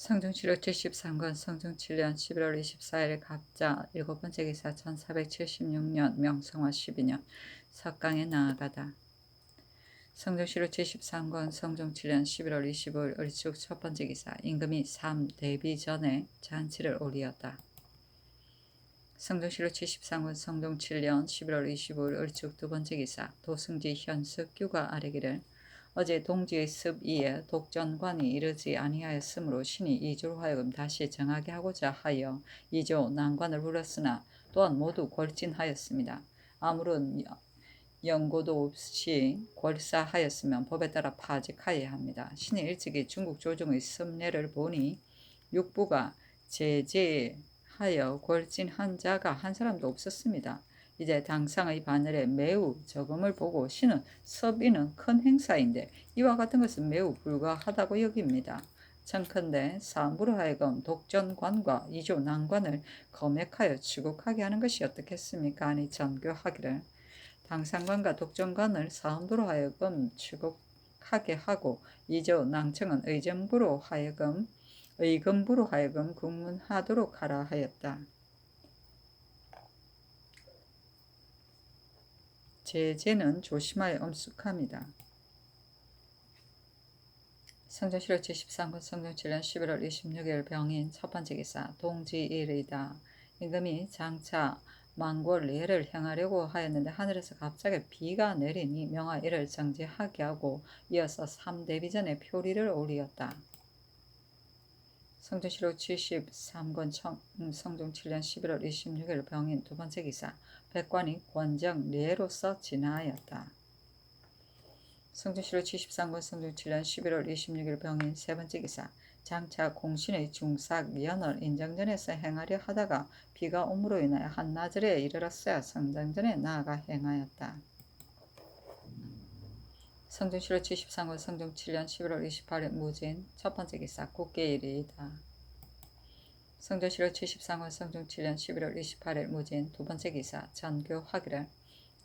성중치료 73권 성중 7년 11월 24일 갑자 7번째 기사 1476년 명성화 12년 석강에 나아가다. 성중치료 73권 성중 7년 11월 25일 을축 첫번째 기사 임금이 3 데뷔 전에 잔치를 올리었다. 성중치료 73권 성중 7년 11월 25일 을축 두번째 기사 도승지 현석규가 아뢰기를 어제 동지의 습이에 독전관이 이르지 아니하였으므로 신이 이조로 하여금 다시 정하게 하고자 하여 이조 난관을 불렀으나 또한 모두 골진하였습니다. 아무런 연고도 없이 골사하였으면 법에 따라 파직하여야 합니다. 신이 일찍이 중국 조정의 습례를 보니 육부가 제재하여 골진한 자가 한 사람도 없었습니다. 이제 당상의 바늘에 매우 적음을 보고 신은 섭이는 큰 행사인데 이와 같은 것은 매우 불가하다고 여깁니다. 청컨대 사무로 하여금 독전관과 이조 난관을 검액하여 추국하게 하는 것이 어떻겠습니까? 아니 전교하기를 당상관과 독전관을 사음도로 하여금 추국하게 하고 이조 낭청은 의정부로 하여금 의금부로 하여금 국문하도록 하라 하였다. 제재는 조심하여 엄숙합니다. 성전시로 제13권 성전 7년 11월 26일 병인 첫번째 기사 동지일이다. 임금이 장차 망골례를 행하려고 하였는데 하늘에서 갑자기 비가 내리니 명하 이를 정지하게 하고 이어서 3대비전에 표리를 올리었다. 성전시로 73권 성종 7년 11월 26일 병인 두번째 기사 백관이 권정례로서 진하였다. 성전시로 73권 성종 7년 11월 26일 병인 세번째 기사 장차 공신의 중삭 연을 인정전에서 행하려 하다가 비가 오므로 인하여 한나절에 이르렀어야 성정전에 나아가 행하였다. 성중시로 73권 성중 7년 11월 28일 무진 첫번째 기사 국계일이다. 성전시로 73권 성중 7년 11월 28일 무진 두번째 기사 전교하기를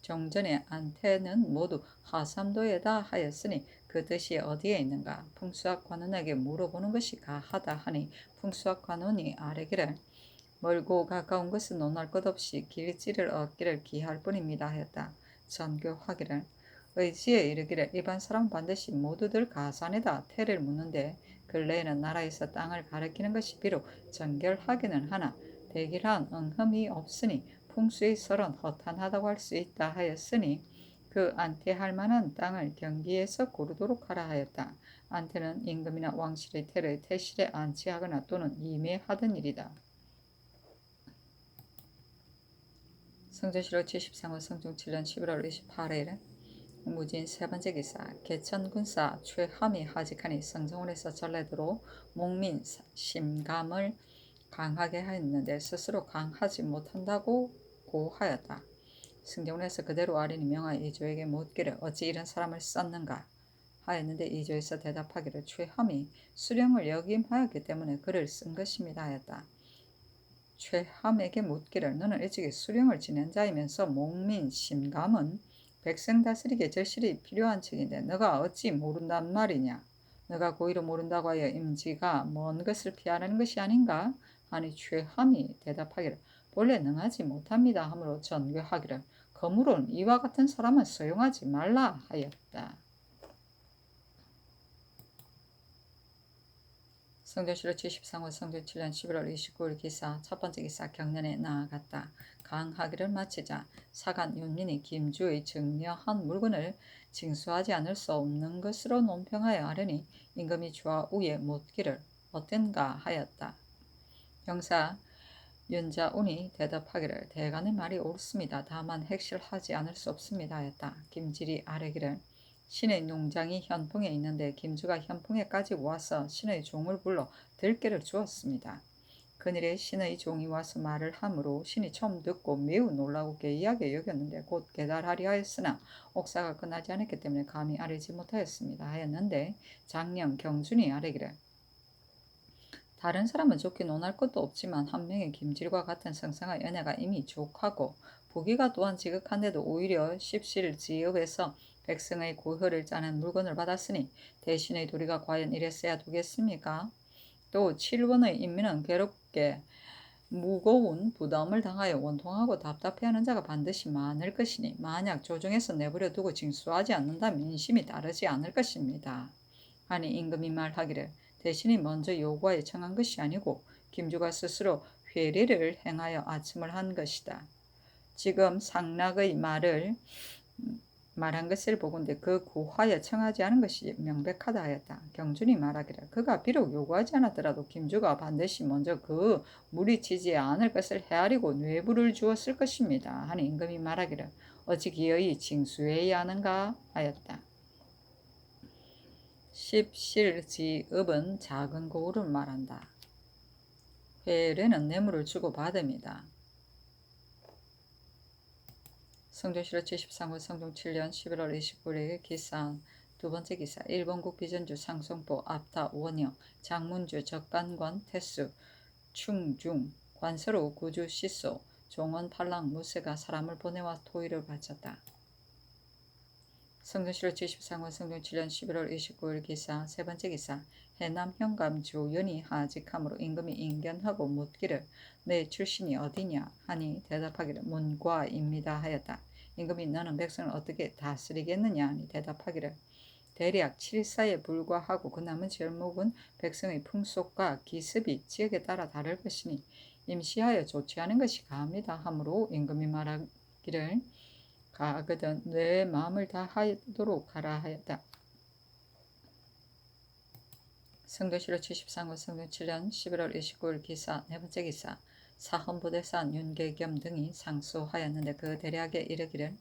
종전의 안태는 모두 하삼도에다 하였으니 그 뜻이 어디에 있는가? 풍수학관원에게 물어보는 것이 가하다 하니 풍수학관원이 아뢰기를 멀고 가까운 것은 논할 것 없이 길지를 얻기를 기할 뿐입니다 하였다. 전교하기를 의지에 이르기를 일반 사람은 반드시 모두들 가산에다 태를 묻는데 근래에는 나라에서 땅을 가리키는 것이 비록 정결하기는 하나 대길한 응흠이 없으니 풍수의 설은 허탄하다고 할 수 있다 하였으니 그 안태할 만한 땅을 경기에서 고르도록 하라 하였다. 안태는 임금이나 왕실의 태를 태실에 안치하거나 또는 임해하던 일이다. 성전시로 73호 성중 7년 11월 28일 무진 세번째 기사 개천군사 최함이 하직하니 성정원에서 전래도로 목민 심감을 강하게 하였는데 스스로 강하지 못한다고 고하였다. 승정원에서 그대로 아뢰니 명하 이조에게 묻기를 어찌 이런 사람을 썼는가 하였는데 이조에서 대답하기를 최함이 수령을 역임하였기 때문에 그를 쓴 것입니다 하였다. 최함에게 묻기를 너는 일찍이 수령을 지낸 자이면서 목민 심감은 백성 다스리기에 절실히 필요한 척인데 너가 어찌 모른단 말이냐. 너가 고의로 모른다고 하여 임지가 먼 것을 피하라는 것이 아닌가 하니 최함이 대답하기를 본래 능하지 못합니다 하므로 전교하기를 그러므로는 이와 같은 사람은 소용하지 말라 하였다. 성전시로 73호 성전 7년 11월 29일 기사 첫번째 기사 경련에 나아갔다. 강하기를 마치자 사간 윤민이 김주의 증여한 물건을 징수하지 않을 수 없는 것으로 논평하여 아뢰니 임금이 좌우에 묻기를 어땠가 하였다. 경사 윤자운이 대답하기를 대간의 말이 옳습니다. 다만 핵실하지 않을 수 없습니다 하였다. 김질이 아뢰기를 신의 농장이 현풍에 있는데 김주가 현풍에까지 와서 신의 종을 불러 들깨를 주었습니다. 그날에 신의 종이 와서 말을 하므로 신이 처음 듣고 매우 놀라고 괴이하게 여겼는데 곧 깨달하리 하였으나 옥사가 끝나지 않았기 때문에 감히 아뢰지 못하였습니다 하였는데 장령 경준이 아뢰기를 다른 사람은 좋게 논할 것도 없지만 한 명의 김질과 같은 성상의 연애가 이미 족하고 부귀가 또한 지극한데도 오히려 십실지읍에서 백성의 고혈을 짜는 물건을 받았으니 대신의 도리가 과연 이랬어야 되겠습니까? 또 7번의 인민은 괴롭게 무거운 부담을 당하여 원통하고 답답해하는 자가 반드시 많을 것이니 만약 조정해서 내버려 두고 징수하지 않는다면 민심이 따르지 않을 것입니다. 하니 임금이 말하기를 대신이 먼저 요구하여 청한 것이 아니고 김주가 스스로 회례를 행하여 아첨을 한 것이다. 지금 상락의 말한 것을 보건대 그 구하여 청하지 않은 것이 명백하다 하였다. 경준이 말하기를 그가 비록 요구하지 않았더라도 김주가 반드시 먼저 그 무리치지 않을 것을 헤아리고 뇌부를 주었을 것입니다. 하니 임금이 말하기를 어찌 기어이 징수해야 하는가 하였다. 십실지읍은 작은 고을을 말한다. 회례는 뇌물을 주고 받음이다. 성종실록 73후 성종 7년 11월 29일 기사 두 번째 기사 일본국 비전주 상송포 압타 원영 장문주 적간관 태수 충중 관서로 구주 시소 종원 팔랑 무쇠가 사람을 보내와 토의를 바쳤다. 성종실록 73후 성종 7년 11월 29일 기사 세 번째 기사 해남 현감 조연이 하직함으로 임금이 인견하고 묻기를 내 출신이 어디냐 하니 대답하기를 문과입니다 하였다. 임금이 너는 백성을 어떻게 다스리겠느냐 하니 대답하기를 대략 7사에 불과하고 그 남은 절목은 백성의 풍속과 기습이 지역에 따라 다를 것이니 임시하여 조치하는 것이 가합니다 하므로 임금이 말하기를 가거든 내 마음을 다하도록 하라 하였다. 성종실록 73후 성종 7년 11월 29일 기사 네 번째 기사 사헌부대산 윤계겸 등이 상소하였는데 그 대략에 이르기를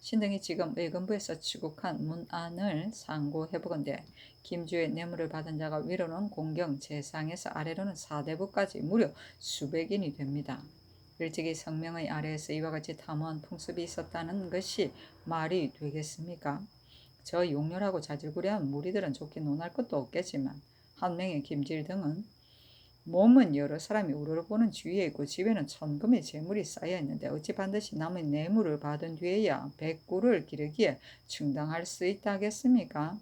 신등이 지금 의금부에서 취국한 문안을 상고해보건대 김주의 뇌물을 받은 자가 위로는 공경 재상에서 아래로는 사대부까지 무려 수백인이 됩니다. 일찍이 성명의 아래에서 이와 같이 탐호한 풍습이 있었다는 것이 말이 되겠습니까? 저 용렬하고 자질구레한 무리들은 좋게 논할 것도 없겠지만 한 명의 김질 등은 몸은 여러 사람이 우러러보는 주위에 있고 집에는 천금의 재물이 쌓여 있는데 어찌 반드시 남의 뇌물을 받은 뒤에야 백구를 기르기에 충당할 수 있다겠습니까?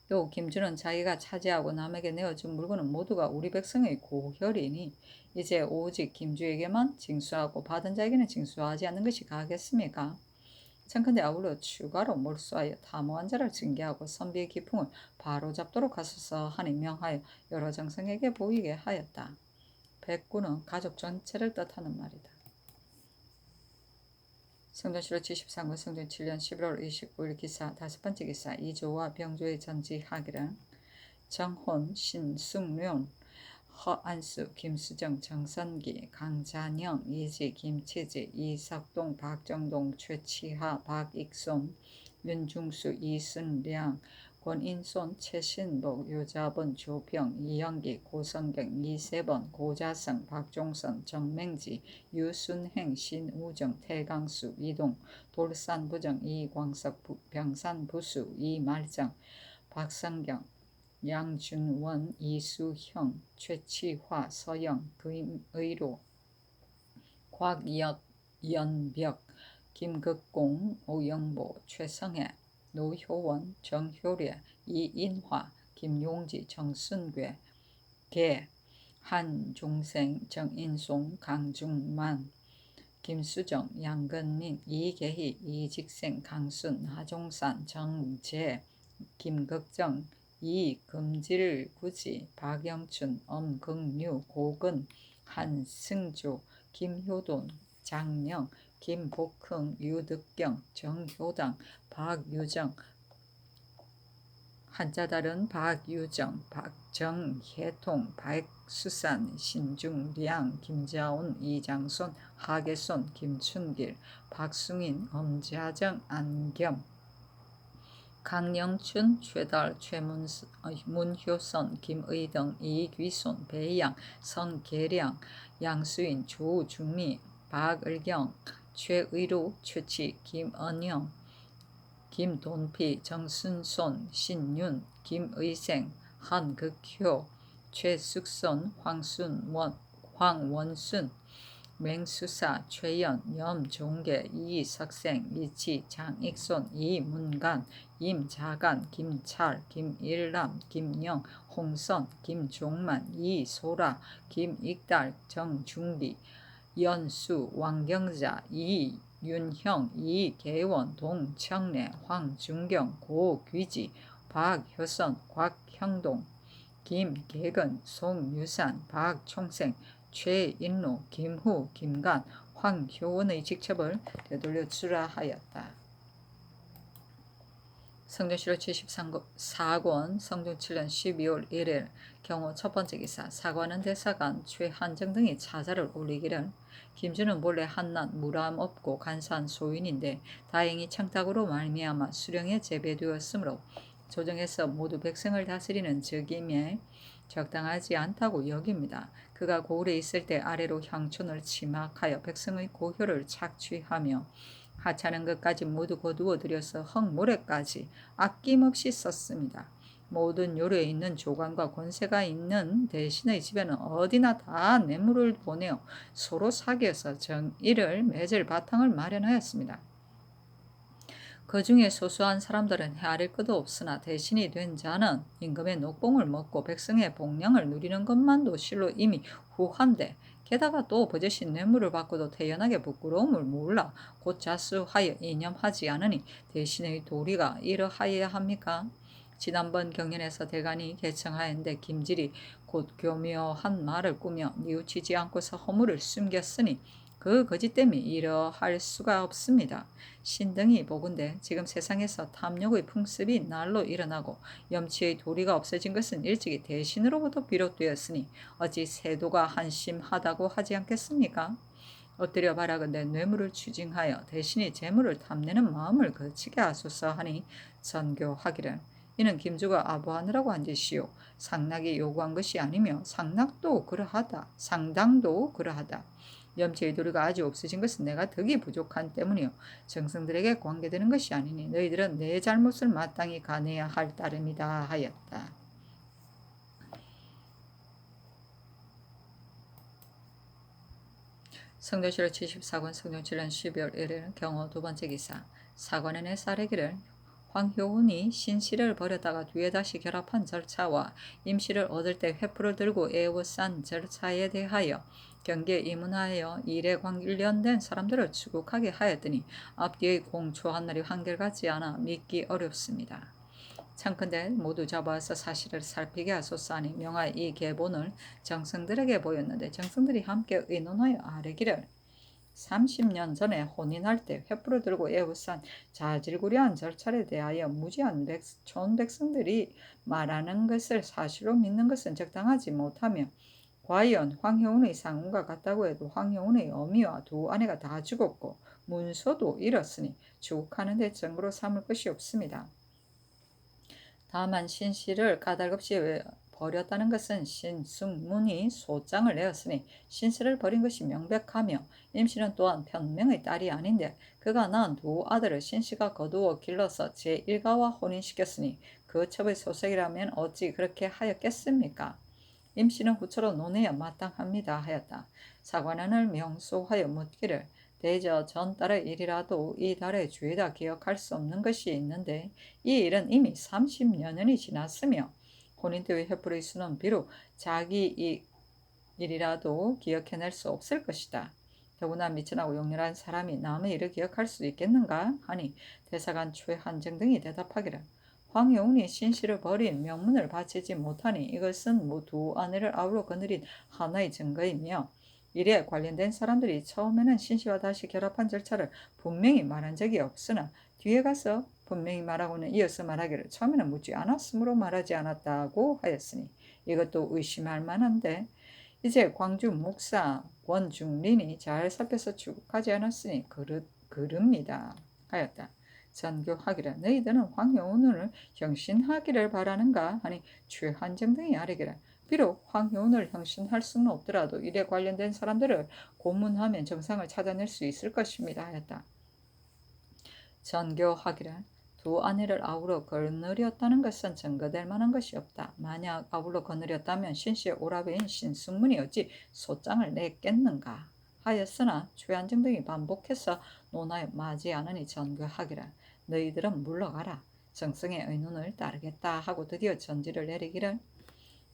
또 김주는 자기가 차지하고 남에게 내어준 물건은 모두가 우리 백성의 고혈이니 이제 오직 김주에게만 징수하고 받은 자에게는 징수하지 않는 것이 가겠습니까? 청컨대 아울러 추가로 몰수하여 탐호한 자를 징계하고 선비의 기풍을 바로잡도록 하소서 하니 명하여 여러 정성에게 보이게 하였다. 백구는 가족 전체를 뜻하는 말이다. 성종실록 73후 성종 7년 11월 29일 기사 다섯 번째 기사 이조와 병조의 전지하기를 정혼, 신승룡, 허안수, 김수정, 정선기, 강잔영, 이지, 김치지, 이석동, 박정동, 최치하, 박익손, 윤중수, 이순량, 권인손, 최신복, 유자본, 조병, 이영기, 고성경, 이세번, 고자성, 박종선, 정맹지, 유순행, 신우정, 태강수, 이동, 돌산부정, 이광석, 병산부수, 이말정, 박성경, 양준원, 이수형, 최치화, 서영, 김의로, 곽연벽, 김극공, 오영보, 최성혜, 노효원, 정효례, 이인화, 김용지, 정순괴, 개, 한종생, 정인송, 강중만, 김수정, 양건민, 이계희, 이직생, 강순, 하종산, 정재, 김극정, 이금질, 구지, 박영춘, 엄극류, 고근, 한승조, 김효돈, 장영, 김복흥, 유득경, 정효당, 박유정, 한자달은 박유정, 박정혜통, 박수산, 신중량, 김자온, 이장손, 하계손, 김춘길, 박승인, 엄자정, 안겸, 강영춘, 최달, 문효선, 김의등, 이귀손, 배양, 성계량, 양수인, 조중미, 박을경, 최의루, 최치, 김언영, 김돈피, 정순손, 신윤, 김의생, 한극효, 최숙선, 황원순, 맹수사, 최연, 염종계, 이석생, 이치, 장익손, 이문간, 임자간, 김찰, 김일남, 김영, 홍선, 김종만, 이소라, 김익달, 정중리, 연수, 왕경자, 이윤형, 이계원, 동청래, 황준경, 고귀지, 박효선, 곽형동, 김계근, 송유산, 박총생, 최인로, 김후, 김간, 황효원의 직첩을 되돌려 주라 하였다. 성전시로 74권 성종 7년 12월 1일 경호 첫 번째 기사 사관원 대사관 최한정 등이 차자를 올리기를 김주는 본래 한낱 무람 없고 간사한 소인인데 다행히 청탁으로 말미암아 수령에 재배되었으므로 조정에서 모두 백성을 다스리는 즉임에 적당하지 않다고 여깁니다. 그가 고을에 있을 때 아래로 향촌을 침학하여 백성의 고효를 착취하며 하찮은 것까지 모두 거두어 들여서 흙모래까지 아낌없이 썼습니다. 모든 요로에 있는 조관과 권세가 있는 대신의 집에는 어디나 다 뇌물을 보내어 서로 사귀어서 정의를 맺을 바탕을 마련하였습니다. 그 중에 소수한 사람들은 헤아릴 것도 없으나 대신이 된 자는 임금의 녹봉을 먹고 백성의 복량을 누리는 것만도 실로 이미 후한데 게다가 또 버젓이 뇌물을 받고도 태연하게 부끄러움을 몰라 곧 자수하여 이념하지 않으니 대신의 도리가 이러하여야 합니까? 지난번 경연에서 대간이 개청하였는데 김질이 곧 교묘한 말을 꾸며 뉘우치지 않고서 허물을 숨겼으니 그 거짓 때문에 이러할 수가 없습니다. 신등이 보건대 지금 세상에서 탐욕의 풍습이 날로 일어나고 염치의 도리가 없어진 것은 일찍이 대신으로부터 비롯되었으니 어찌 세도가 한심하다고 하지 않겠습니까? 엎드려 바라건대 뇌물을 추징하여 대신이 재물을 탐내는 마음을 거치게 하소서 하니 전교하기를 이는 김주가 아부하느라고 한 짓이요 상락이 요구한 것이 아니며 상락도 그러하다 상당도 그러하다. 염치의 도리가 아주 없어진 것은 내가 덕이 부족한 때문이요 정승들에게 관계되는 것이 아니니 너희들은 내 잘못을 마땅히 가내야 할 따름이다 하였다. 성도시로 74권 성종 7년 12월 1일 경호 두 번째 기사 사관원의 사례기를 황효운이 신씨를 버렸다가 뒤에 다시 결합한 절차와 임씨를 얻을 때 회포를 들고 애워싼 절차에 대하여 경계에 입문하여 일에 관련된 사람들을 추국하게 하였더니 앞뒤의 공초한 날이 한결같지 않아 믿기 어렵습니다. 창컨대 모두 잡아서 사실을 살피게 하소서 하니 명하 이 계본을 정승들에게 보였는데 정승들이 함께 의논하여 아뢰기를 30년 전에 혼인할 때 횃불을 들고 애우싼 자질구레한 절차에 대하여 무지한 촌 백성들이 말하는 것을 사실로 믿는 것은 적당하지 못하며 과연 황효운의 상훈과 같다고 해도 황효운의 어미와 두 아내가 다 죽었고 문서도 잃었으니 추국하는 데 증거로 삼을 것이 없습니다. 다만 신씨를 까닭없이 버렸다는 것은 신숙문이 소장을 내었으니 신씨를 버린 것이 명백하며 임씨는 또한 편명의 딸이 아닌데 그가 낳은 두 아들을 신씨가 거두어 길러서 제1가와 혼인시켰으니 그 첩의 소색이라면 어찌 그렇게 하였겠습니까? 임씨는 후처로 논해야 마땅합니다 하였다. 사관원을 명소하여 묻기를 대저 전달의 일이라도 이 달의 주에다 기억할 수 없는 것이 있는데 이 일은 이미 30여년이 지났으며 혼인 때의 횃불의 수는 비록 자기 일이라도 기억해낼 수 없을 것이다. 더구나 미천하고 용렬한 사람이 남의 일을 기억할 수 있겠는가 하니 대사관 최한정 등이 대답하기를 황효운이 신씨를 버린 명문을 바치지 못하니 이것은 두 아내를 아우러 거느린 하나의 증거이며 이에 관련된 사람들이 처음에는 신씨와 다시 결합한 절차를 분명히 말한 적이 없으나 뒤에 가서 분명히 말하고는 이어서 말하기를 처음에는 묻지 않았으므로 말하지 않았다고 하였으니 이것도 의심할 만한데 이제 광주 목사 원중린이 잘 살펴서 추국하지 않았으니 그릅니다 하였다. 전교하기를 너희들은 황효운을 형신하기를 바라는가 하니 최한정 등이 아뢰기를 비록 황효운을 형신할 수는 없더라도 이에 관련된 사람들을 고문하면 정상을 찾아낼 수 있을 것입니다 하였다. 전교하기를 두 아내를 아우러 거느렸다는 것은 증거될 만한 것이 없다. 만약 아우러 거느렸다면 신씨의 오라베인 신숙문이 어찌 소장을 냈겠는가 하였으나 최한정 등이 반복해서 논하여 마지 않으니 전교하기를 너희들은 물러가라. 정성의 의논을 따르겠다 하고 드디어 전지를 내리기를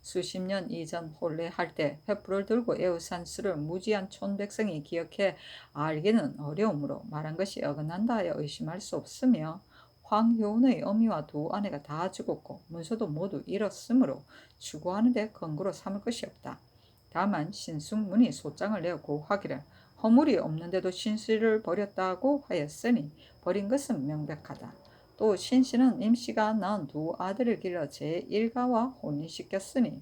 수십 년 이전 혼례할 때 횃불을 들고 애우산 수를 무지한 촌백성이 기억해 알기는 어려우므로 말한 것이 어긋난다 하여 의심할 수 없으며 황효운의 어미와 두 아내가 다 죽었고 문서도 모두 잃었으므로 추구하는 데 근거로 삼을 것이 없다. 다만 신숙문이 소장을 내어 고하기를 허물이 없는데도 신씨를 버렸다고 하였으니 버린 것은 명백하다. 또 신씨는 임씨가 낳은 두 아들을 길러 제1가와 혼인시켰으니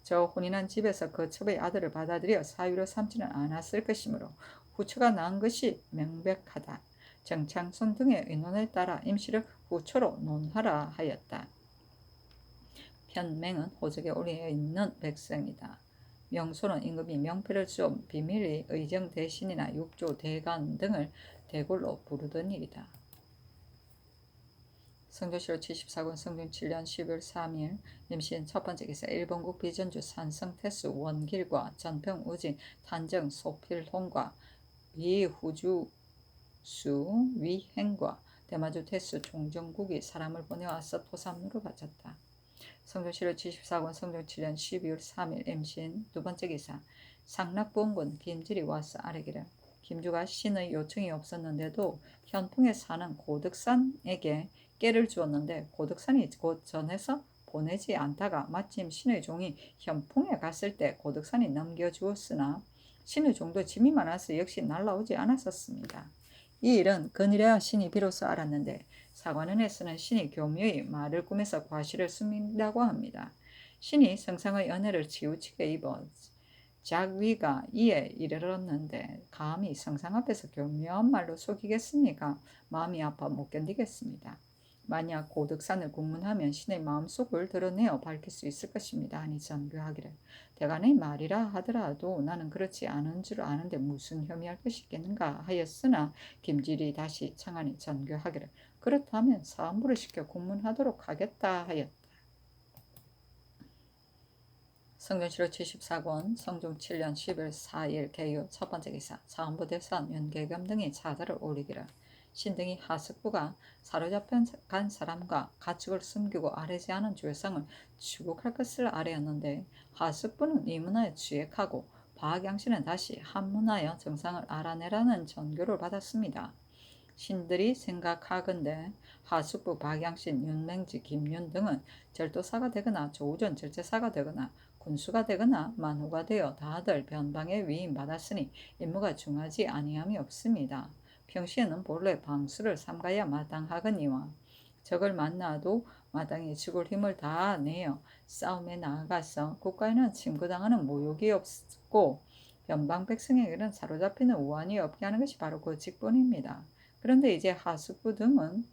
저 혼인한 집에서 거첩의 아들을 받아들여 사위로 삼지는 않았을 것이므로 후처가 낳은 것이 명백하다. 정창손 등의 의논에 따라 임씨를 후처로 논하라 하였다. 편맹은 호적에 올려있는 백성이다. 명소는 임금이 명패를 좀 비밀의 의정 대신이나 육조 대간 등을 대골로 부르던 일이다. 성조실록 74권 성종 7년 12월 3일 임시인 첫 번째 기사 일본국 비전주 산성 태수 원길과 전평 우진 탄정 소필홍과 위후주수 위행과 대마주 태수 종정국이 사람을 보내와서 토삼루를 바쳤다. 성조실록 74권 성종 7년 12월 3일 임시인 두 번째 기사 상락부원군 김질이 와서 아뢰기를 김주가 신의 요청이 없었는데도 현풍에 사는 고득산에게 깨를 주었는데 고득산이 곧 전해서 보내지 않다가 마침 신의 종이 현풍에 갔을 때 고득산이 넘겨주었으나 신의 종도 짐이 많아서 역시 날라오지 않았었습니다. 이 일은 근이래야 신이 비로소 알았는데 사관원에서는 신이 교묘히 말을 꾸며서 과실을 숨긴다고 합니다. 신이 성상의 은혜를 치우치게 입어 작위가 이에 이르렀는데 감히 성상 앞에서 교묘한 말로 속이겠습니까? 마음이 아파 못 견디겠습니다. 만약 고득산을 국문하면 신의 마음속을 드러내어 밝힐 수 있을 것입니다. 하니 전교하기를 대간의 말이라 하더라도 나는 그렇지 않은 줄 아는데 무슨 혐의할 것이 있겠는가 하였으나 김질이 다시 청하니 전교하기를 그렇다면 사안부를 시켜 국문하도록 하겠다 하였다. 성균실록 74권 성종 7년 10월 4일 개요 첫 번째 기사 사안부 대사한 윤계겸 등이 자자를 올리기를 신등이 하숙부가 사로잡혀 간 사람과 가축을 숨기고 아뢰지 않은 죄상을 추국할 것을 아뢰었는데 하숙부는 이 문화에 취획하고 박양씨는 다시 한문하여 정상을 알아내라는 전교를 받았습니다. 신들이 생각하건대 하숙부 박양신, 윤맹지, 김윤 등은 절도사가 되거나 조우전 절제사가 되거나 군수가 되거나 만후가 되어 다들 변방에 위임받았으니 임무가 중하지 아니함이 없습니다. 평시에는 본래 방수를 삼가야 마땅하거니와 적을 만나도 마땅히 죽을 힘을 다 내어 싸움에 나아가서 국가에는 침구당하는 모욕이 없고 변방 백성에게는 사로잡히는 우환이 없게 하는 것이 바로 그 직분입니다. 그런데 이제 하숙부 등은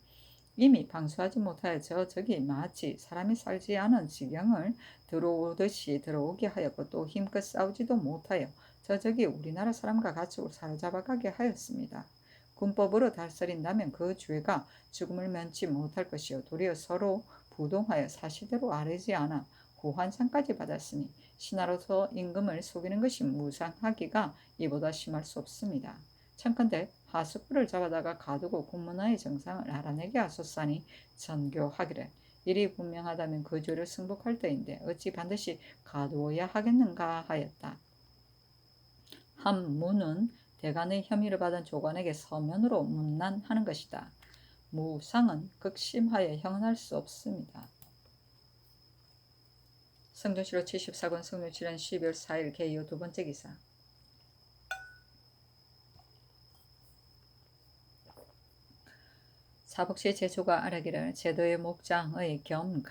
이미 방수하지 못하여 저기 마치 사람이 살지 않은 지경을 들어오듯이 들어오게 하였고 또 힘껏 싸우지도 못하여 저기 우리나라 사람과 가축을 사로잡아가게 하였습니다. 군법으로 달서린다면 그 죄가 죽음을 면치 못할 것이요 도리어 서로 부동하여 사실대로 아뢰지 않아 고환상까지 받았으니 신하로서 임금을 속이는 것이 무상하기가 이보다 심할 수 없습니다. 청컨대 하숙부를 잡아다가 가두고 국문화의 정상을 알아내게 하소사니 전교하기를 일이 분명하다면 그 죄를 승복할 때인데 어찌 반드시 가두어야 하겠는가 하였다. 한무는 대간의 혐의를 받은 조관에게 서면으로 문난하는 것이다. 무상은 극심하여 형할 수 없습니다. 성종실록 74권 성종 7년 12월 4일 개요 두 번째 기사 사복시 제조가 아뢰기를 제도의 목장의 겸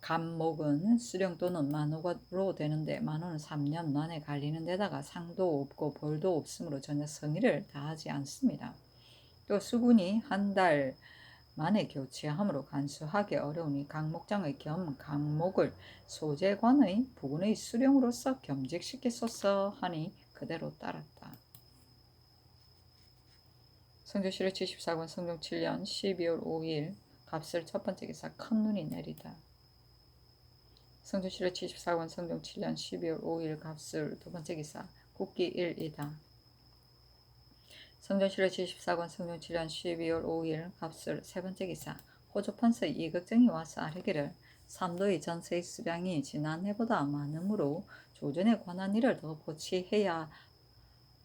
감목은 수령 또는 만호로 되는데 만호는 3년 만에 갈리는 데다가 상도 없고 벌도 없으므로 전혀 성의를 다하지 않습니다. 또 수군이 한 달 만에 교체함으로 간수하기 어려우니 강목장의 겸 강목을 소재관의 부군의 수령으로서 겸직시키소서 하니 그대로 따랐다. 성조실록 74권 성종 7년 12월 5일 갑술 첫 번째 기사 큰 눈이 내리다. 성조실록 74권 성종 7년 12월 5일 갑술 두 번째 기사 국기 1이다. 성조실록 74권 성종 7년 12월 5일 갑술 세 번째 기사 호조 판서 이극정이 와서 아뢰기를 삼도의 전세의 수량이 지난해보다 많으므로 조전에 관한 일을 더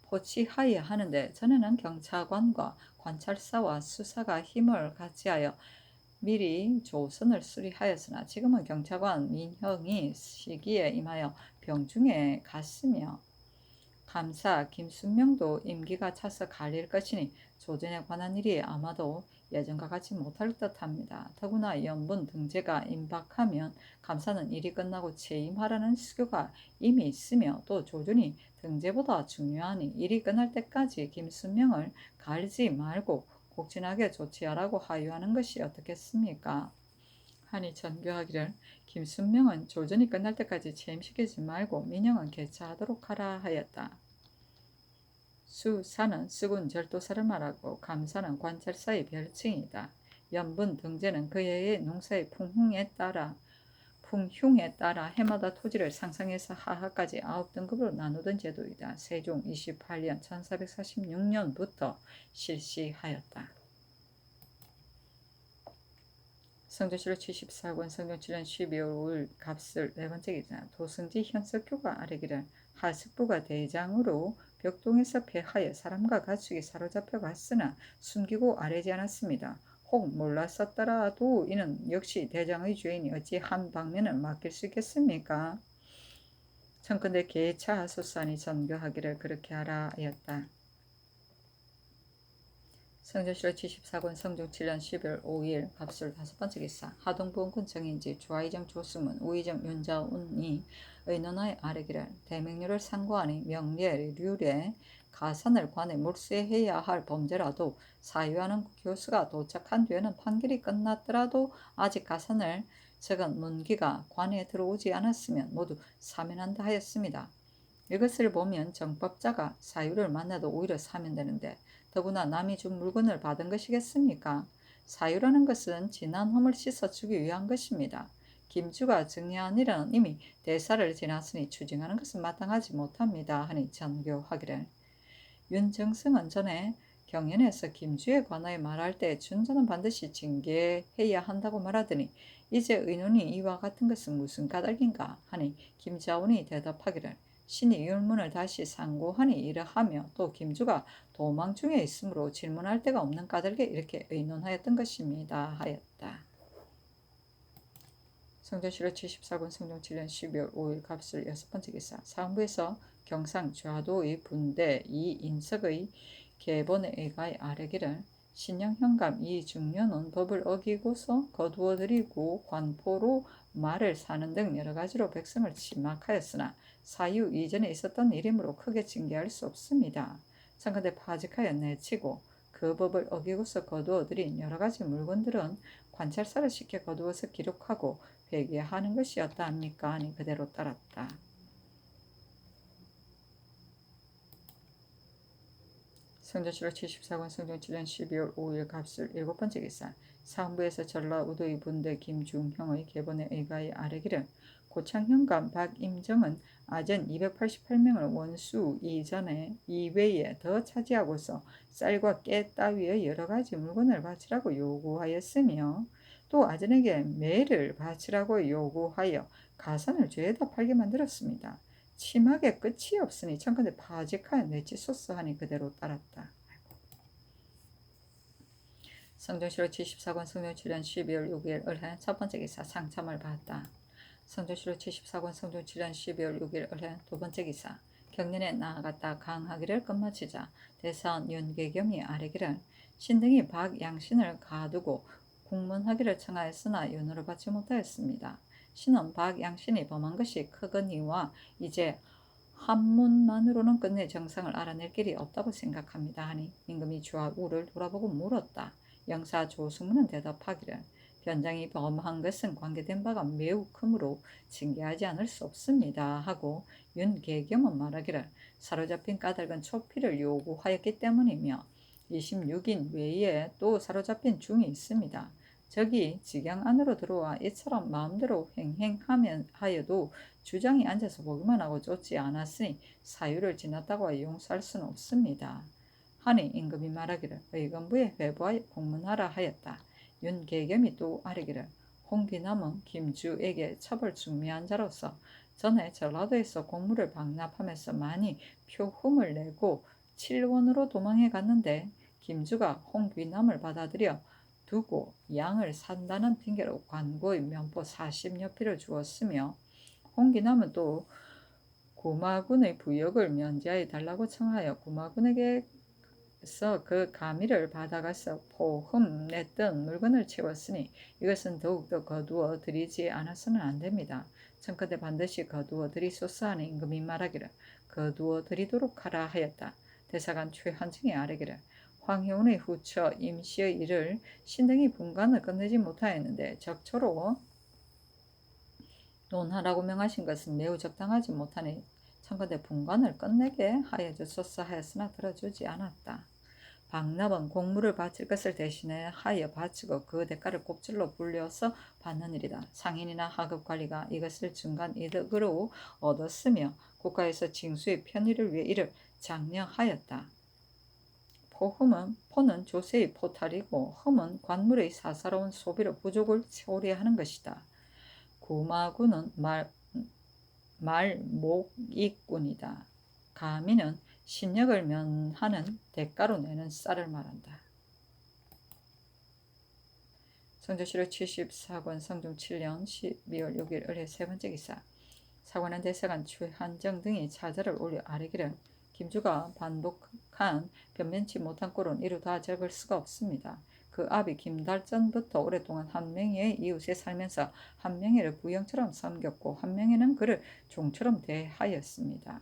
포치하여야 하는데 전에는 경찰관과 관찰사와 수사가 힘을 같이하여 미리 조선을 수리하였으나 지금은 경찰관 민형이 시기에 임하여 병중에 갔으며 감사 김순명도 임기가 차서 갈릴 것이니 조전에 관한 일이 아마도 예전과 같이 못할 듯합니다. 더구나 연분 등재가 임박하면 감사는 일이 끝나고 취임하라는 수교가 이미 있으며 또 조전이 등재보다 중요하니 일이 끝날 때까지 김순명을 갈지 말고 곡진하게 조치하라고 하유하는 것이 어떻겠습니까? 하니 전교하기를 김순명은 조전이 끝날 때까지 취임시키지 말고 민영은 개차하도록 하라 하였다. 수사는 수군 절도사를 말하고 감사는 관찰사의 별칭이다. 연분 등재는 그 해의 농사의 풍흉에 따라 해마다 토지를 상상해서 하하까지 9등급으로 나누던 제도이다. 세종 28년 1446년부터 실시하였다. 성조실록 74권 성종 7년 12월 5일 갑술 네 번째 기자 도승지 현석교가 아뢰기를 하숙부가 대장으로 벽동에서 패하여 사람과 가축이 사로잡혀 갔으나 숨기고 아뢰지 않았습니다. 혹 몰랐었더라도 이는 역시 대장의 죄인이 어찌 한 방면을 맡길 수 있겠습니까? 청컨대 개차 하소산이 전교하기를 그렇게 하라 하였다. 성조실록 74권 성종 7년 12월 5일 갑술 5번째 기사 하동부원군 정인지 좌의정 조수문 우의정 윤자운이 의논하여 아뢰기를 대명료를 상고하니 명례 률에 가산을 관에 몰수해야 할 범죄라도 사유하는 교수가 도착한 뒤에는 판결이 끝났더라도 아직 가산을 적은 문기가 관에 들어오지 않았으면 모두 사면한다 하였습니다. 이것을 보면 정법자가 사유를 만나도 오히려 사면되는데 더구나 남이 준 물건을 받은 것이겠습니까? 사유라는 것은 지난 험을 씻어주기 위한 것입니다. 김주가 증여한 일은 이미 대사를 지났으니 추징하는 것은 마땅하지 못합니다. 하니 전교하기를 윤정승은 전에 경연에서 김주에 관하여 말할 때 준자는 반드시 징계해야 한다고 말하더니 이제 의논이 이와 같은 것은 무슨 까닭인가 하니 김자운이 대답하기를 신이 율문을 다시 상고하니 이러하며 또 김주가 도망 중에 있으므로 질문할 데가 없는 까닭에 이렇게 의논하였던 것입니다 하였다. 성조실록 74권 성종 7년 12월 5일 갑술 6번째 기사 상부에서 경상 좌도의 분대 이인석의 계본에 의가에 아뢰기를 신형 현감 이중년은 법을 어기고서 거두어들이고 관포로 말을 사는 등 여러 가지로 백성을 침략하였으나 사유 이전에 있었던 일이므로 크게 징계할 수 없습니다. 청컨대 파직하여 내치고 그 법을 어기고서 거두어들인 여러 가지 물건들은 관찰사를 시켜 거두어서 기록하고 회개하는 것이었다 합니까? 아니 그대로 따랐다. 성조실록 74권 성종 7년 12월 5일 갑술 7번째 기사 상부에서 전라우도의 분대 김중형의 계본에 의가에 아뢰기를 고창현감 박임정은 아전 288명을 원수 이외에 더 차지하고서 쌀과 깨 따위의 여러 가지 물건을 바치라고 요구하였으며 또 아전에게 매를 바치라고 요구하여 가산을 죄에다 팔게 만들었습니다. 침학의 끝이 없으니 청컨대 파직하여 내치소서 하니 그대로 따랐다. 성조실록 74권 성종 7년 12월 6일 을해 첫 번째 기사 상참을 받았다. 성조실록 74권 성종 7년 12월 6일 을해 두 번째 기사 경련에 나아갔다 강하기를 끝마치자 대사원 윤계겸이 아뢰기를 신등이 박양신을 가두고 국문하기를 청하였으나 윤호를 받지 못하였습니다. 신은 박양신이 범한 것이 크거니와 이제 한문만으로는 끝내 정상을 알아낼 길이 없다고 생각합니다 하니 임금이 좌우를 돌아보고 물었다. 영사 조승문은 대답하기를 변장이 범한 것은 관계된 바가 매우 크므로 징계하지 않을 수 없습니다 하고 윤계겸은 말하기를 사로잡힌 까닭은 초피를 요구하였기 때문이며 26인 외에 또 사로잡힌 중이 있습니다. 적이 직영 안으로 들어와 이처럼 마음대로 횡행하여도 주장이 앉아서 보기만 하고 쫓지 않았으니 사유를 지났다고 용서할 수는 없습니다. 하니 임금이 말하기를 의건부에 회부하여 공문하라 하였다. 윤계겸이 또 아뢰기를 홍기남은 김주에게 처벌 중미한 자로서 전에 전라도에서 공무를 방납하면서 많이 표hum을 내고 칠원으로 도망해 갔는데 김주가 홍귀남을 받아들여 두고 양을 산다는 핑계로 관고의 면포 40여 필을 주었으며 홍기남은 또 구마군의 부역을 면제해 달라고 청하여 구마군에게서 그 가미를 받아가서 포흠 냈던 물건을 채웠으니 이것은 더욱더 거두어 드리지 않아서는 안 됩니다. 청컨대 반드시 거두어 드리소서 하는 임금이 말하기를 거두어 드리도록 하라 하였다. 대사관 최한증이 아뢰기를 황효운의 후처 임시의 일을 신등이 분간을 끝내지 못하였는데 적초로 논하라고 명하신 것은 매우 적당하지 못하니 청컨대 분간을 끝내게 하여 주소서 하였으나 들어주지 않았다. 박납은 공무를 바칠 것을 대신에 하여 바치고 그 대가를 곱절로 불려서 받는 일이다. 상인이나 하급관리가 이것을 중간 이득으로 얻었으며 국가에서 징수의 편의를 위해 이를 장려하였다. 포는 조세의 포탈이고 흠은 관물의 사사로운 소비로 부족을 초래하는 것이다. 구마군은 말목이꾼이다. 가미는 신역을 면하는 대가로 내는 쌀을 말한다. 성조실록 74권 성종 7년 12월 6일 을의 세 번째 기사. 사관원 대사관 최한정 등이 차자를 올려 아뢰기를 김주가 반복한 변변치 못한 꼴은 이루 다 적을 수가 없습니다. 그 아비 김달전부터 오랫동안 한명희의 이웃에 살면서 한명희를 부영처럼 섬겼고 한명희는 그를 종처럼 대하였습니다.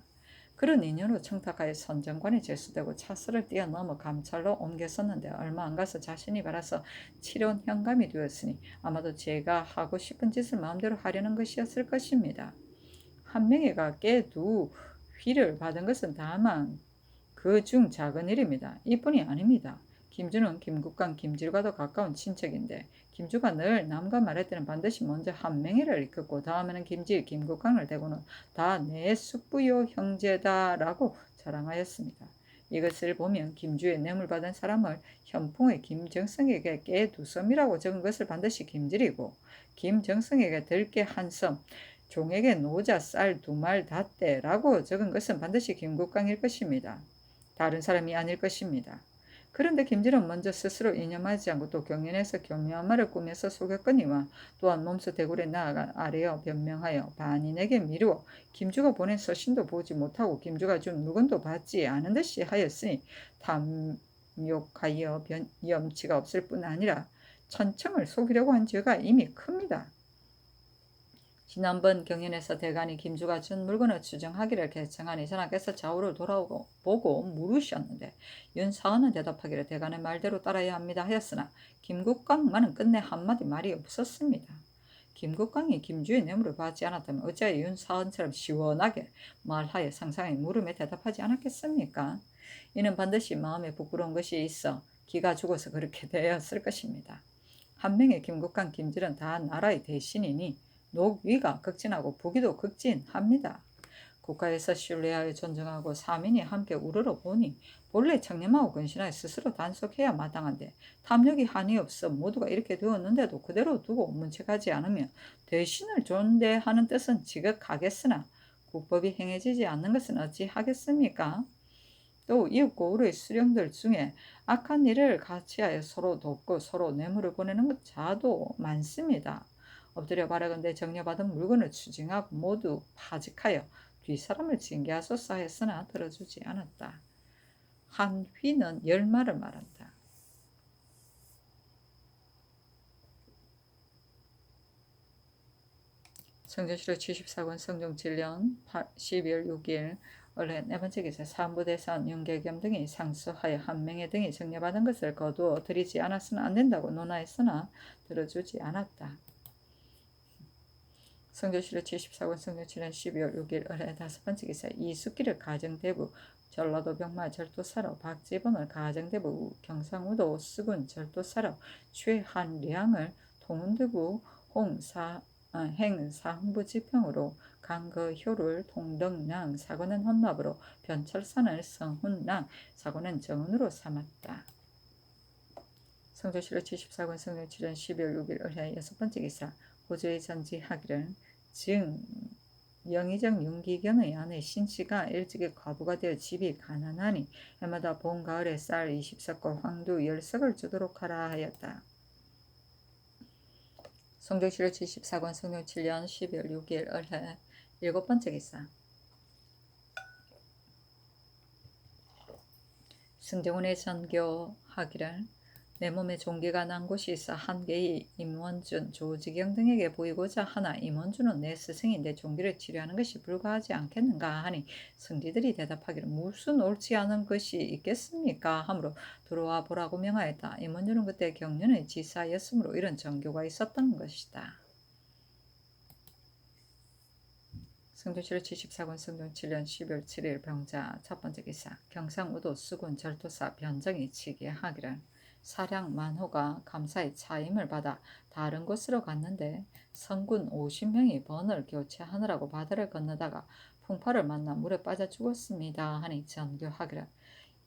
그런 인연으로 청탁하여 선정관에 제수되고 차서를 뛰어넘어 감찰로 옮겼었는데 얼마 안 가서 자신이 바라서 칠원 현감이 되었으니 아마도 제가 하고 싶은 짓을 마음대로 하려는 것이었을 것입니다. 한명희가 깨 두 휘를 받은 것은 다만 그 중 작은 일입니다. 이뿐이 아닙니다. 김주는 김국강, 김질과도 가까운 친척인데 김주가 늘 남과 말할 때는 반드시 먼저 한명희를 이끌고 다음에는 김질, 김국강을 대고는 다 내 숙부요 형제다라고 자랑하였습니다. 이것을 보면 김주의 뇌물받은 사람을 현풍의 김정성에게 깨 두 섬이라고 적은 것을 반드시 김질이고 김정성에게 들깨 한 섬, 종에게 노자 쌀 두 말 닷대라고 적은 것은 반드시 김국강일 것입니다. 다른 사람이 아닐 것입니다. 그런데 김질은 먼저 스스로 이념하지 않고 또 경연에서 경묘한 꾸며서 속였거니와 또한 몸소 대굴에 나아가 아뢰어 변명하여 반인에게 미루어 김주가 보낸 서신도 보지 못하고 김주가 준 물건도 받지 않은 듯이 하였으니 탐욕하여 염치가 없을 뿐 아니라 천청을 속이려고 한 죄가 이미 큽니다. 지난번 경연에서 대간이 김주가 준 물건을 추정하기를 개청하니 전하께서 좌우를 돌아보고 물으셨는데 윤사원은 대답하기를 대간의 말대로 따라야 합니다 하였으나 김국강만은 끝내 한마디 말이 없었습니다. 김국강이 김주의 뇌물을 받지 않았다면 어찌하여 윤사원처럼 시원하게 말하여 상상의 물음에 대답하지 않았겠습니까? 이는 반드시 마음에 부끄러운 것이 있어 기가 죽어서 그렇게 되었을 것입니다. 한 명의 김국강, 김질은 다 나라의 대신이니 녹위가 극진하고 부기도 극진합니다. 국가에서 신뢰하여 존중하고 사민이 함께 우러러 보니 본래 청렴하고 근신하여 스스로 단속해야 마땅한데 탐욕이 한이 없어 모두가 이렇게 되었는데도 그대로 두고 문책하지 않으면 대신을 존대하는 뜻은 지극하겠으나 국법이 행해지지 않는 것은 어찌하겠습니까? 또 이웃고 우리의 수령들 중에 악한 일을 같이하여 서로 돕고 서로 뇌물을 보내는 자도 많습니다. 엎드려 바라건대 정려받은 물건을 추징하고 모두 파직하여 뒷사람을 징계하소서 했으나 들어주지 않았다. 한 휘는 열마를 말한다. 성전시록 74권 성종 7년 12월 6일 원래 네 번째 기사 사무대사원 윤계겸 등이 상수하여 한명희 등이 정려받은 것을 거두어 드리지 않았으나 안 된다고 논하였으나 들어주지 않았다. 성조실록 74권 성종 7년 12월 6일 을의 다섯 번째 기사 이숙기를 가정대부 전라도 병마 절도사로 박지범을 가정대부 경상우도 수군 절도사로 최한량을 통운대부 행사흥부지평으로 강거효를 통덕랑 사고는 헌납으로 변철산을 성훈랑 사고는 정운으로 삼았다. 성조실록 74권 성경 7년 12월 6일 을해 여섯 번째 기사 고조의 전지하기를 즉 영의정 윤기경의 아내 신씨가 일찍이 과부가 되어 집이 가난하니 해마다 봄 가을에 쌀 20석과 황두 10석을 주도록 하라 하였다. 성경실록 74권 성경 7년 12월 6일 을해 일곱 번째 기사 승정원의 전교하기를 내 몸에 종기가 난 곳이 있어 한계의 임원준, 조지경 등에게 보이고자 하나 임원준은 내 스승이 내 종기를 치료하는 것이 불가하지 않겠는가 하니 승지들이 대답하기를 무슨 옳지 않은 것이 있겠습니까 하므로 들어와 보라고 명하였다. 임원준은 그때 경륜의 지사였으므로 이런 전교가 있었던 것이다. 성조실록 74권 성경 7년 12월 7일 병자 첫 번째 기사 경상우도 수군 절도사 변정이 치기하기를 사량 만호가 감사의 차임을 받아 다른 곳으로 갔는데 성군 50명이 번을 교체하느라고 바다를 건너다가 풍파를 만나 물에 빠져 죽었습니다 하니 전교하기를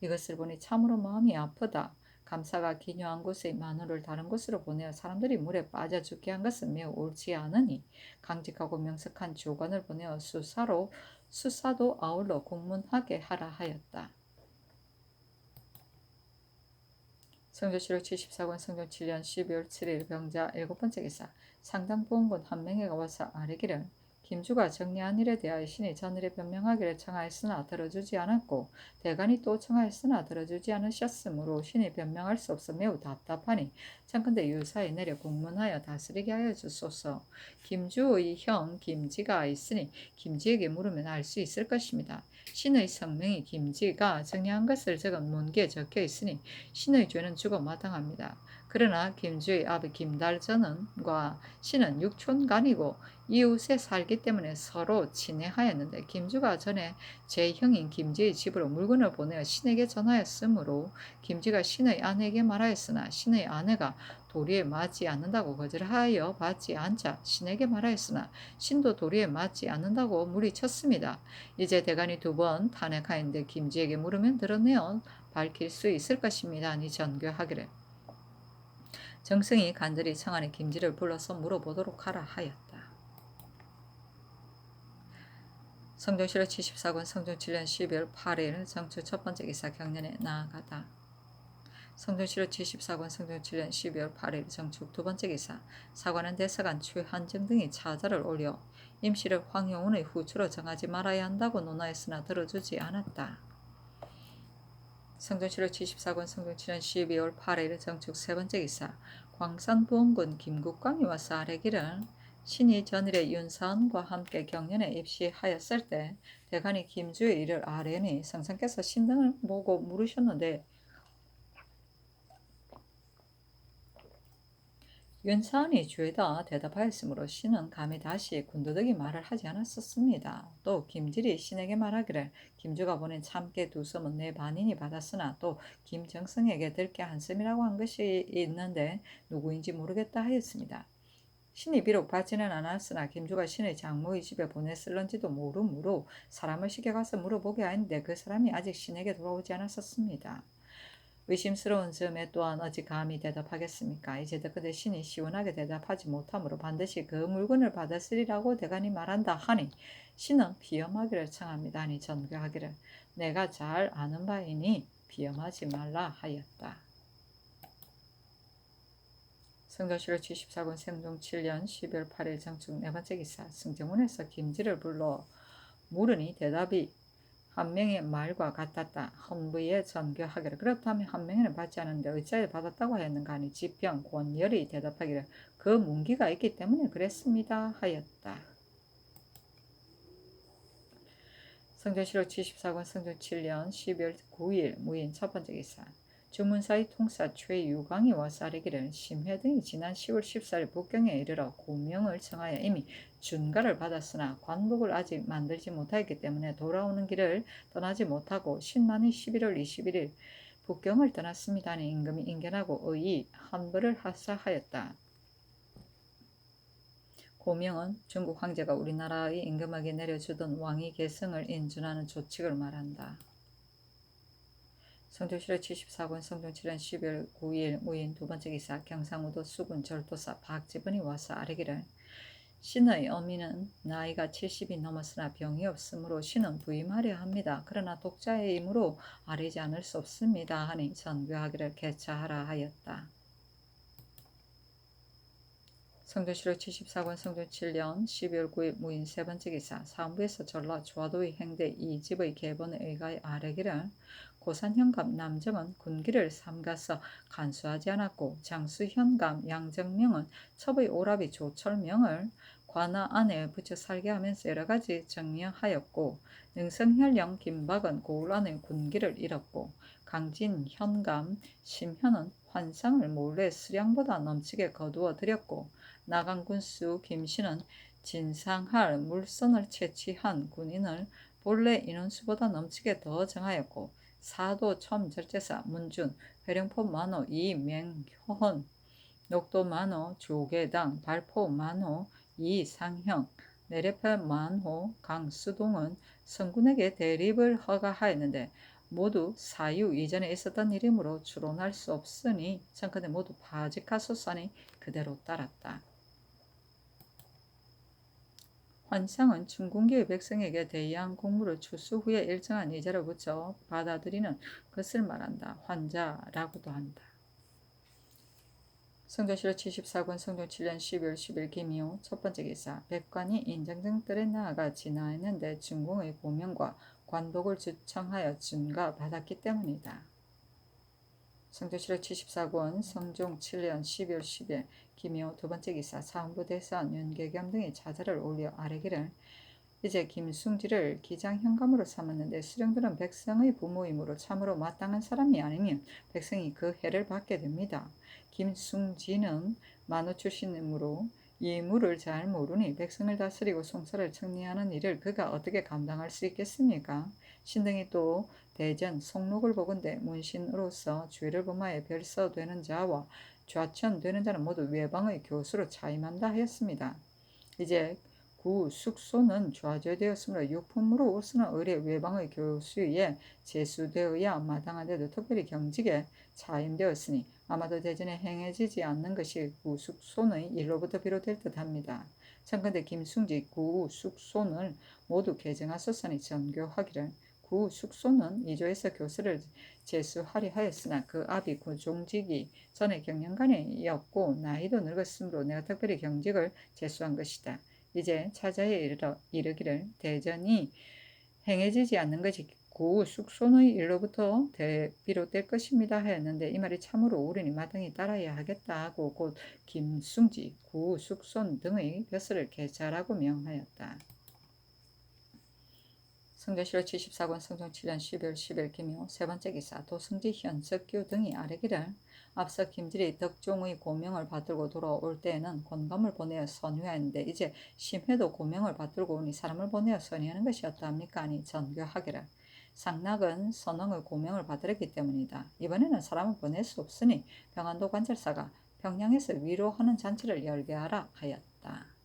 이것을 보니 참으로 마음이 아프다. 감사가 기묘한 곳의 만호를 다른 곳으로 보내어 사람들이 물에 빠져 죽게 한 것은 매우 옳지 않으니 강직하고 명석한 조관을 보내어 수사도 아울러 공문하게 하라 하였다. 성조실록 74권 성경 7년 12월 7일 병자 일곱 번째 기사 상당보험군 한 명에게 와서 아뢰기를 김주가 정리한 일에 대하여 신이 전일에 변명하기를 청하였으나 들어주지 않았고 대간이 또 청하였으나 들어주지 않으셨으므로 신이 변명할 수 없어 매우 답답하니 청컨대 유사에 내려 공문하여 다스리게 하여 주소서. 김주의 형 김지가 있으니 김지에게 물으면 알 수 있을 것입니다. 신의 성명이 김지가 정리한 것을 적은 문기에 적혀 있으니 신의 죄는 죽어 마땅합니다. 그러나 김주의 아비 김달전과 신은 육촌간이고 이웃에 살기 때문에 서로 친애하였는데 김주가 전에 제 형인 김지의 집으로 물건을 보내어 신에게 전하였으므로 김지가 신의 아내에게 말하였으나 신의 아내가 도리에 맞지 않는다고 거절하여 받지 않자 신에게 말하였으나 신도 도리에 맞지 않는다고 물리쳤습니다. 이제 대간이 두 번 탄핵하였는데 김지에게 물으면 드러내어 밝힐 수 있을 것입니다. 니 전교하기를 정승이 간절히 청하니 김지를 불러서 물어보도록 하라 하였다. 성조실록 74권 성종 7년 12월 8일 정초 첫 번째 기사 경련에 나아가다. 성조실록 74권 성종 7년 12월 8일 정축 두 번째 기사 사관은 대사관 최한정 등이 차자를 올려 임시를 황용운의 후추로 정하지 말아야 한다고 논하였으나 들어주지 않았다. 성조실록 74권 성종 7년 12월 8일 정축 세 번째 기사 광산보험군 김국광이 와서 아뢰기를 신이 전일에 윤사원과 함께 경련에 입시하였을 때 대간이 김주의 일을 아뢰니 성상께서 신등을 보고 물으셨는데 윤사원이 죄다 대답하였으므로 신은 감히 다시 군더더기 말을 하지 않았었습니다. 또 김질이 신에게 말하기를 김주가 보낸 참깨 두 섬은 내 반인이 받았으나 또 김정성에게 들깨 한 섬이라고 한 것이 있는데 누구인지 모르겠다 하였습니다. 신이 비록 받지는 않았으나 김주가 신의 장모의 집에 보냈을런지도 모르므로 사람을 시켜가서 물어보게 하였는데 그 사람이 아직 신에게 돌아오지 않았었습니다. 의심스러운 점에 또한 어찌 감히 대답하겠습니까? 이제도 그대 신이 시원하게 대답하지 못하므로 반드시 그 물건을 받았으리라고 대간이 말한다 하니 신은 비염하기를 청합니다 하니 전교하기를 내가 잘 아는 바이니 비염하지 말라 하였다. 성조실록 74권 성종 7년 12월 8일 정축 네 번째 기사 승정원에서 김지를 불러 물으니 대답이 한 명의 말과 같았다. 헌부에 전교하기를 그렇다면 한 명에는 받지 않았는데 어찌하여 받았다고 하였는가 하니 지평 권열이 대답하기를 그 문기가 있기 때문에 그랬습니다 하였다. 성조실록 74권 성종 7년 12월 9일 무인 첫 번째 기사 주문사의 통사 최유광이 와서 아뢰기를 심회 등이 지난 10월 14일 북경에 이르러 고명을 청하여 이미 준가를 받았으나 관복을 아직 만들지 못하였기 때문에 돌아오는 길을 떠나지 못하고 신만이 11월 21일 북경을 떠났습니다. 하니 임금이 인견하고 의의 환불을 하사하였다. 고명은 중국 황제가 우리나라의 임금에게 내려주던 왕위 계승을 인준하는 조칙을 말한다. 성종실록 74권 성종 7년 12월 9일 무인 두 번째 기사 경상우도 수군 절도사 박지분이 와서 아뢰기를 신의 어미는 나이가 70이 넘었으나 병이 없으므로 신은 부임하려 합니다. 그러나 독자의 임으로 아뢰지 않을 수 없습니다. 하니 전교하기를 개차하라 하였다. 성종실록 74권 성종 7년 12월 9일 무인 세 번째 기사 사무부에서 전라 조화도의 행대 이 집의 계본에 의하여 아뢰기를 고산현감 남정은 군기를 삼가서 간수하지 않았고 장수현감 양정명은 첩의 오라비 조철명을 관아 안에 붙여 살게 하면서 여러가지 정령하였고 능성현령 김박은 고을 안에 군기를 잃었고 강진현감 심현은 환상을 몰래 수량보다 넘치게 거두어 들였고 나강군수 김씨는 진상할 물선을 채취한 군인을 본래 인원수보다 넘치게 더 정하였고 사도 첨절제사 문준 회령포 만호 이맹현 녹도 만호 조계당 발포 만호 이상형 내려패 만호 강수동은 성군에게 대립을 허가하였는데 모두 사유 이전에 있었던 일이므로 추론할 수 없으니 청컨대 모두 파직하소서니 그대로 따랐다. 환상은 중궁기의 백성에게 대의한 공무를 추수 후에 일정한 이자로 붙여 받아들이는 것을 말한다. 환자라고도 한다. 성종실록 74권 성종 7년 12월 10일 김이호 첫 번째 기사 백관이 인정등 뜰에 나아가 진화했는데 중궁의 고명과 관독을 주청하여 준가받았기 때문이다. 성종실록 74권 성종 7년 12월 10일 김이호 두 번째 기사 사헌부 대사원 윤계겸 등이 자자를 올려 아뢰기를 이제 김숭지를 기장현감으로 삼았는데 수령들은 백성의 부모이므로 참으로 마땅한 사람이 아니면 백성이 그 해를 받게 됩니다. 김숭지는 만호 출신이므로 예물을 잘 모르니 백성을 다스리고 송사를 청리하는 일을 그가 어떻게 감당할 수 있겠습니까? 신등이 또 대전 송록을 보건대 문신으로서 죄를 범하여 별서되는 자와 좌천되는 자는 모두 외방의 교수로 차임한다 하였습니다. 이제 구 숙소는 좌절되었으므로 육품으로 옷쓰는 의례 외방의 교수에 제수되어야 마땅한데도 특별히 경직에 차임되었으니 아마도 대전에 행해지지 않는 것이 구숙손의 일로부터 비롯될 듯합니다. 청컨대 김숭지 구숙손을 모두 개정하소서니 전교하기를 구숙손은 이조에서 교수를 제수하려 하였으나 그 아비 구종직이 전에 경영관이었고 나이도 늙었으므로 내가 특별히 경직을 제수한 것이다. 이제 차자에 이르기를 대전이 행해지지 않는 것이 구숙손의 일로부터 비롯될 것입니다 하였는데 이 말이 참으로 옳으니 마땅히 따라야 하겠다 하고 곧 김숭지, 구숙손 등의 벼슬을 개찰하고 명하였다. 성종실록 74권 성종 7년 12월 10일 김효 세 번째 기사 도승지 현석규 등이 아뢰기를 앞서 김질이 덕종의 고명을 받들고 돌아올 때에는 권감을 보내어 선회하였는데 이제 심해도 고명을 받들고 오니 사람을 보내어 선회하는 것이 어떠합니까? 아니 전교하기를 상락은 선왕의 고명을 받들었기 때문이다. 이번에는 사람을 보낼 수 없으니 병안도 관절사가 평양에서 위로하는 잔치를 열게 하라 하였다.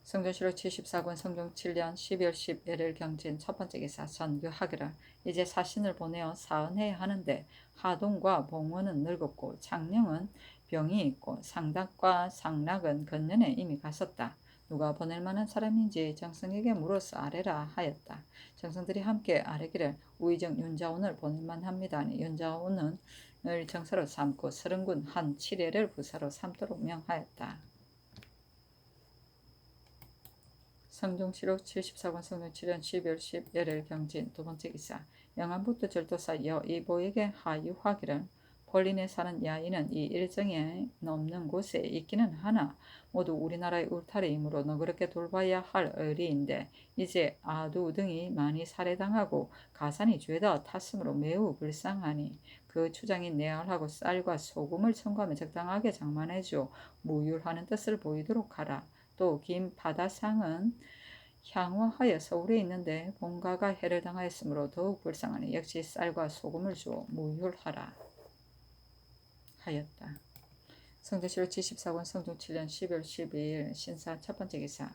성종실록 74권 성종 7년 12월 11일 경진 첫 번째 기사 전교하기를 이제 사신을 보내어 사은해야 하는데 하동과 봉원은 늙었고 창령은 병이 있고 상닥과 상락은 건년에 이미 갔었다. 누가 보낼 만한 사람인지 정성에게 물어서 아뢰라 하였다. 정성들이 함께 아뢰기를 우의정 윤자온을 보낼 만합니다. 윤자온은 정사로 삼고 서른군 한 7회를 부사로 삼도록 명하였다. 성종실록 74권 성종 7년 12월 11일 경진 두 번째 기사 영안부터 절도사 여이보에게 하유하기를 폴린에 사는 야인은 이 일정에 넘는 곳에 있기는 하나 모두 우리나라의 울타리이므로 너그럽게 돌봐야 할 의리인데 이제 아두 등이 많이 살해당하고 가산이 죄다 탔으므로 매우 불쌍하니 그 추장이 내알하고 쌀과 소금을 첨가하며 적당하게 장만해줘 무율하는 뜻을 보이도록 하라. 또 김바다상은 향후하여 서울에 있는데 본가가 해를 당하였으므로 더욱 불쌍하니 역시 쌀과 소금을 주어 무율하라 하였다. 성종실록 74권 성종 7년 12월 12일 신사 첫 번째 기사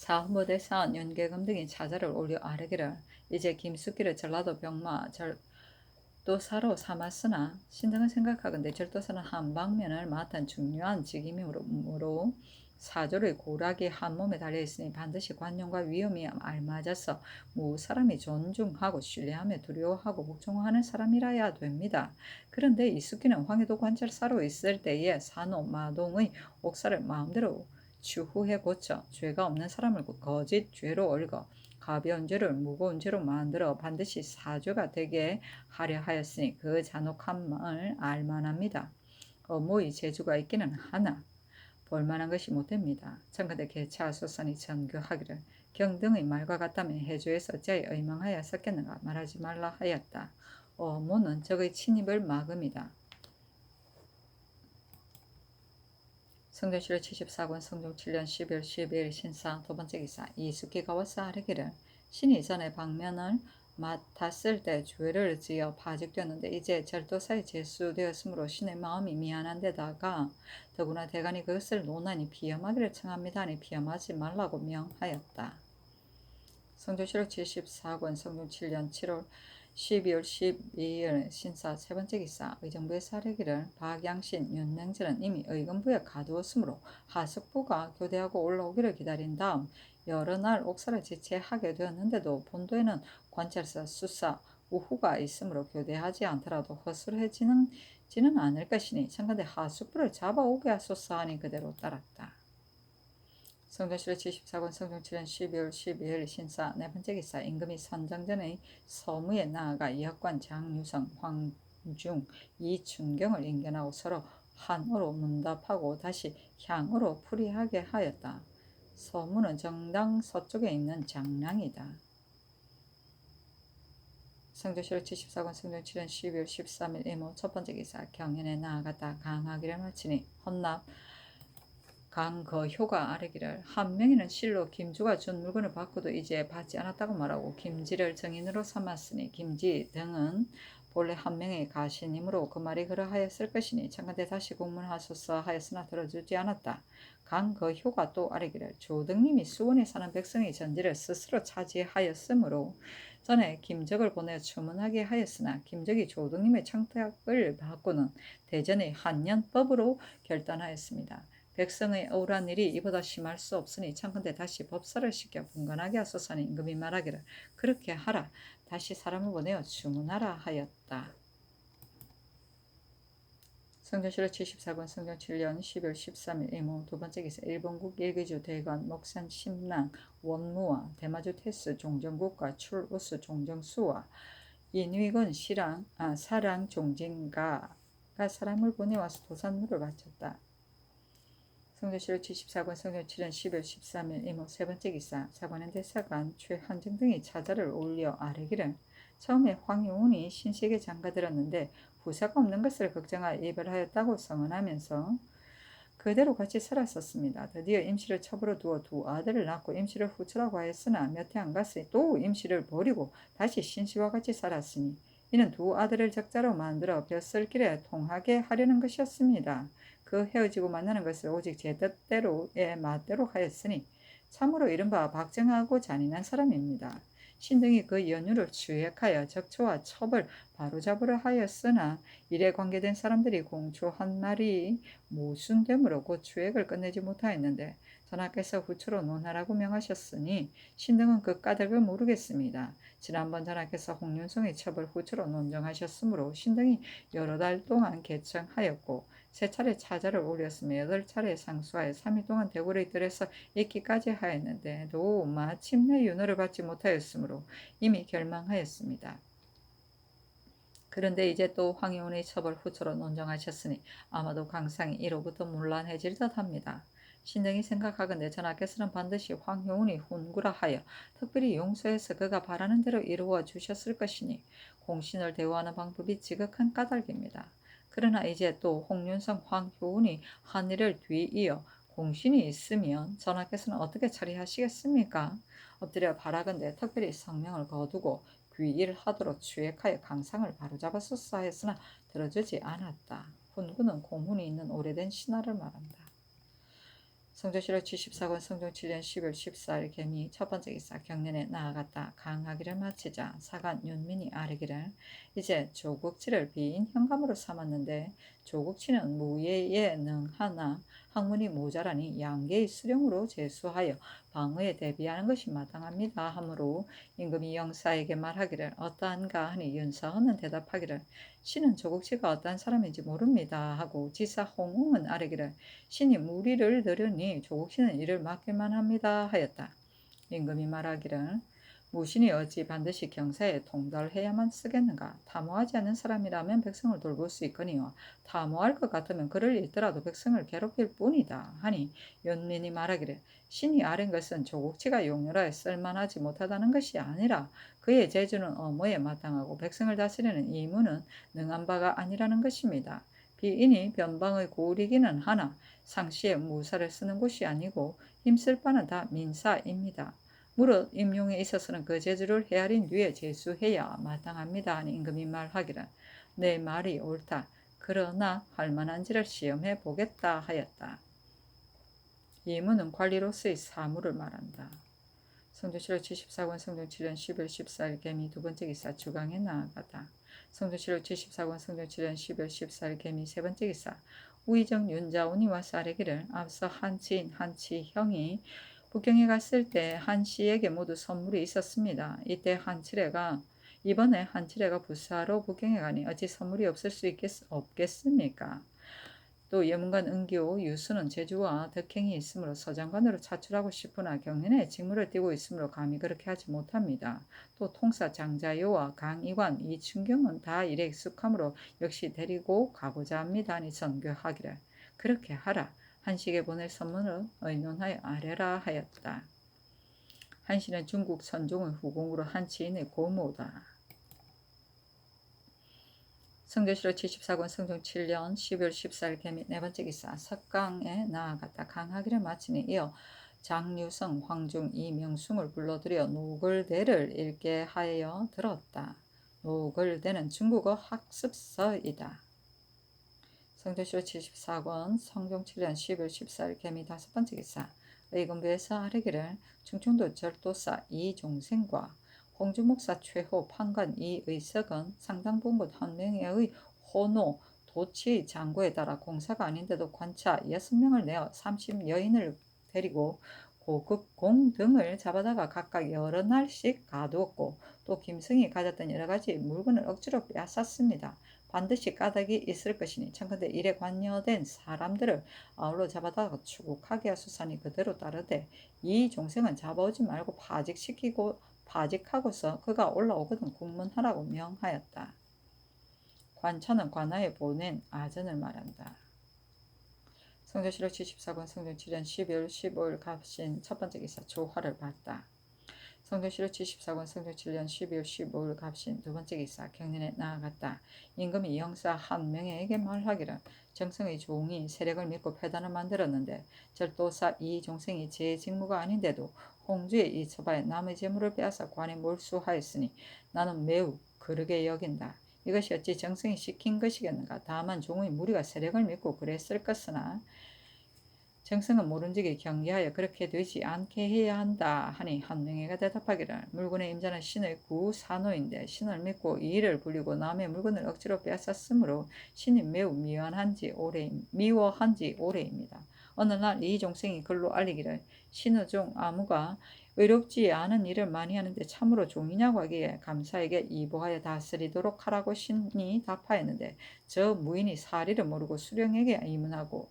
사헌부대사원 윤계금 등이 차자를 올려 아뢰기를 이제 김숙기를 전라도 병마 절도사로 삼았으나 신등은 생각하건대 절도사는 한방면을 맡은 중요한 직임이므로 사조의 고락이 한 몸에 달려있으니 반드시 관용과 위험이 알맞아서 무사람이 존중하고 신뢰하며 두려워하고 복종하는 사람이라야 됩니다. 그런데 이숙기는 황해도 관찰사로 있을 때에 산호 마동의 옥사를 마음대로 추후에 고쳐 죄가 없는 사람을 거짓 죄로 얽어 가벼운 죄를 무거운 죄로 만들어 반드시 사죄가 되게 하려 하였으니 그 잔혹함을 알만합니다. 업무의 재주가 있기는 하나 볼만한 것이 못됩니다. 청가대 개차소선이 전교하기를 경등의 말과 같다면 해주에서 어찌하여 의망하여 섞였는가 말하지 말라 하였다. 어무는 적의 침입을 막음이다. 성종실록 74권 성종 7년 12월 12일 신상 두번째 기사 이숙기가 와서 아뢰기를 신이 전에 방면을 맡았을 때 죄를 지어 파직되었는데 이제 절도사에 제수되었으므로 신의 마음이 미안한데다가 더구나 대간이 그것을 논하니 피험하기를 청합니다 하니 피험하지 말라고 명하였다. 성종실록 74권 성종 7년 7월 12월 12일 신사 세번째 기사 의정부에서 아뢰기를 박양신, 윤냉철은 이미 의금부에 가두었으므로 하석부가 교대하고 올라오기를 기다린 다음 여러 날 옥사를 지체하게 되었는데도 본도에는 관찰사, 수사, 우후가 있으므로 교대하지 않더라도 허술해지는 않을 것이니 청간대 하숙부를 잡아오게 하소서 하니 그대로 따랐다. 성종실록 74권 성종 7년 12월 12일 신사 네번째 기사 임금이 선장전의 서무에 나아가 이학관 장유성, 황중, 이춘경을 인견하고 서로 한어로 문답하고 다시 향으로 풀이하게 하였다. 서무는 정당 서쪽에 있는 장량이다. 성종실록 74권 성종 7년 12월 13일 이모 첫번째 기사 경연에 나아갔다 강하기를 마치니 헌납 강거효가 아뢰기를 한 명이는 실로 김주가 준 물건을 받고도 이제 받지 않았다고 말하고 김지를 증인으로 삼았으니 김지 등은 본래 한 명의 가신이므로 그 말이 그러하였을 것이니 청간대 다시 공문하소서 하였으나 들어주지 않았다. 강거효가 또 아뢰기를 조등님이 수원에 사는 백성의 전지를 스스로 차지하였으므로 전에 김적을 보내 추문하게 하였으나 김적이 조등님의 청탁을 받고는 대전의 한년법으로 결단하였습니다. 백성의 억울한 일이 이보다 심할 수 없으니 청컨대 다시 법사를 시켜 분간하게 하소서 하니 임금이 말하기를 그렇게 하라. 다시 사람을 보내어 주문하라 하였다. 성종실록 74권 성종 7년 12월 13일 이모 두번째 기사 일본국 일기주 대관 목산 심랑 원무와 대마주 태스 종정국과 출우수 종정수와 인위건 사랑 종진가가 사람을 보내와서 도산물을 바쳤다. 성종실록 74권 성종 7년 10월 13일 이모 세번째 기사 사관원 대사관 최한정 등이 차자를 올려 아뢰기를 처음에 황용운이 신식에 장가들었는데 후사가 없는 것을 걱정하여 이별하였다고 선언하면서 그대로 같이 살았었습니다. 드디어 임씨를 첩으로 두어 두 아들을 낳고 임씨를 후처라고 하였으나 몇 해 안 갔으니 또 임씨를 버리고 다시 신씨와 같이 살았으니 이는 두 아들을 적자로 만들어 벼슬길에 통하게 하려는 것이었습니다. 그 헤어지고 만나는 것을 오직 제 뜻대로의 맛대로 하였으니 참으로 이른바 박정하고 잔인한 사람입니다. 신등이 그 연유를 추획하여 적초와 첩을 바로잡으려 하였으나 일에 관계된 사람들이 공초한 말이 모순되므로 그 추획을 끝내지 못하였는데 전하께서 후초로 논하라고 명하셨으니 신등은 그 까닭을 모르겠습니다. 지난번 전하께서 홍윤성의 첩을 후초로 논정하셨으므로 신등이 여러 달 동안 개청하였고 세 차례 차자를 올렸으며 8차례 상수하여 3일 동안 대궐의 뜰에서 있기까지 하였는데도 마침내 윤호를 받지 못하였으므로 이미 결망하였습니다. 그런데 이제 또 황희운의 첩을 후처로 논정하셨으니 아마도 강상이 이로부터 문란해질 듯합니다. 신등이 생각하건대 전하께서는 반드시 황효운이 훈구라 하여 특별히 용서해서 그가 바라는 대로 이루어 주셨을 것이니 공신을 대우하는 방법이 지극한 까닭입니다. 그러나 이제 또 홍윤성, 황효운이 한 일을 뒤이어 공신이 있으면 전하께서는 어떻게 처리하시겠습니까? 엎드려 바라건대 특별히 성명을 거두고 귀의를 하도록 추획하여 강상을 바로잡았었어 했으나 들어주지 않았다. 훈구는 공훈이 있는 오래된 신하를 말한다. 성조실록 74권 성종 7년 10월 14일 개미 첫 번째 기사 경련에 나아갔다. 강하기를 마치자 사간 윤민이 아뢰기를 이제 조국치를 빈 현감으로 삼았는데 조국치는 무예에 능하나 학문이 모자라니 양계의 수령으로 제수하여 방어에 대비하는 것이 마땅합니다 하므로 임금이 영사에게 말하기를 어떠한가 하니 윤사헌은 대답하기를 신은 조국치가 어떠한 사람인지 모릅니다 하고 지사 홍웅은 아뢰기를 신이 무리를 들으니 조국치는 이를 맡길만 합니다 하였다. 임금이 말하기를 무신이 어찌 반드시 경사에 통달해야만 쓰겠는가. 탐호하지 않는 사람이라면 백성을 돌볼 수 있거니와 탐호할 것 같으면 그를 잃더라도 백성을 괴롭힐 뿐이다 하니 윤민이 말하기를 신이 아랜 것은 조국치가 용렬하여 쓸만하지 못하다는 것이 아니라 그의 재주는 업무에 마땅하고 백성을 다스리는 임무는 능한 바가 아니라는 것입니다. 비인이 변방의 고울이기는 하나 상시에 무사를 쓰는 곳이 아니고 힘쓸 바는 다 민사입니다. 무릇 임용에 있어서는 그 재주를 헤아린 뒤에 제수해야 마땅합니다 하니 임금이 말하기를 내 말이 옳다. 그러나 할 만한지를 시험해 보겠다 하였다. 예문은 관리로서의 사무를 말한다. 성조실록 74권 성종 7년 10월 14일 개미 두 번째 기사 주강에 나아가다. 성조실록 74권 성종 7년 10월 14일 개미 세 번째 기사 우의정 윤자운이 와서 아뢰기를 앞서 한치인 한치형이 북경에 갔을 때 한씨에게 모두 선물이 있었습니다. 이번에 한치레가 부사로 북경에 가니 어찌 선물이 없을 수 없겠습니까? 또 예문관 은교 유수는 제주와 덕행이 있으므로 서장관으로 차출하고 싶으나 경연에 직무를 띠고 있으므로 감히 그렇게 하지 못합니다. 또 통사 장자요와 강이관 이춘경은 다 일에 익숙하므로 역시 데리고 가고자 합니다. 하니 선교하기를 그렇게 하라. 한식에 보낼 선문을 의논하여 아뢰라 하였다. 한씨는 중국 선종의 후궁으로 한치인의 고모다. 성조실록 74권 성종 7년 12월 14일 개미 네 번째 기사 석강에 나아갔다. 강하기를 마치니 이어 장유성, 황중, 이명숭을 불러들여 노글대를 읽게 하여 들었다. 노글대는 중국어 학습서이다. 성조실록 74권 성종 7년 12월 14일 개미 다섯 번째 기사 의금부에서 아뢰기를 충청도 절도사 이종생과 홍주목사 최호 판관 이의석은 상당분곳 한 명의 호노 도치 장고에 따라 공사가 아닌데도 관차 6명을 내어 30여인을 데리고 고급공 등을 잡아다가 각각 여러 날씩 가두었고 또 김승이 가졌던 여러가지 물건을 억지로 빼앗았습니다. 반드시 까닭이 있을 것이니 청컨대 이에 관여된 사람들을 아울러 잡아다가 추국하게 하소서니 그대로 따르되 이 종생은 잡아오지 말고 파직하고서 그가 올라오거든 국문하라고 명하였다. 관차는 관하에 보낸 아전을 말한다. 성조실록 74권 성종 7년 12월 15일 갑신 첫 번째 기사 조화를 봤다. 성조실록 74권 성종 7년 12월 15일 갑신 두 번째 기사 경련에 나아갔다. 임금이 영사 한 명에게 말하기를 정성의 종이 세력을 믿고 패단을 만들었는데 절도사 이 종생이 제 직무가 아닌데도 홍주의 이 처바에 남의 재물을 빼앗아 관에 몰수하였으니 나는 매우 거르게 여긴다. 이것이 어찌 정성이 시킨 것이겠는가. 다만 종의 무리가 세력을 믿고 그랬을 것으나 정성은 모른지기 경계하여 그렇게 되지 않게 해야 한다 하니 한명회가 대답하기를 물건의 임자는 신의 구사노인데 신을 믿고 이 일을 불리고 남의 물건을 억지로 빼앗았으므로 신이 매우 미워한지 오래입니다. 어느 날 이 종생이 글로 알리기를 신의 종 아무가 의롭지 않은 일을 많이 하는데 참으로 종이냐고 하기에 감사에게 이보하여 다스리도록 하라고 신이 답하였는데 저 무인이 사리를 모르고 수령에게 의문하고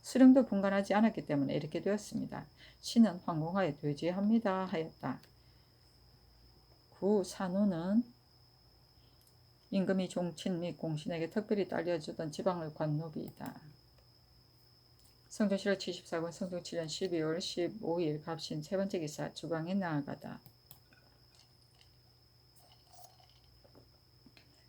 수령도 분간하지 않았기 때문에 이렇게 되었습니다. 신은 황공하에 되지합니다 하였다. 구산호는 임금이 종친 및 공신에게 특별히 딸려주던 지방의 관노비이다. 성조실록 74권 성종 7년 12월 15일 갑신 세 번째 기사 주방에 나아가다.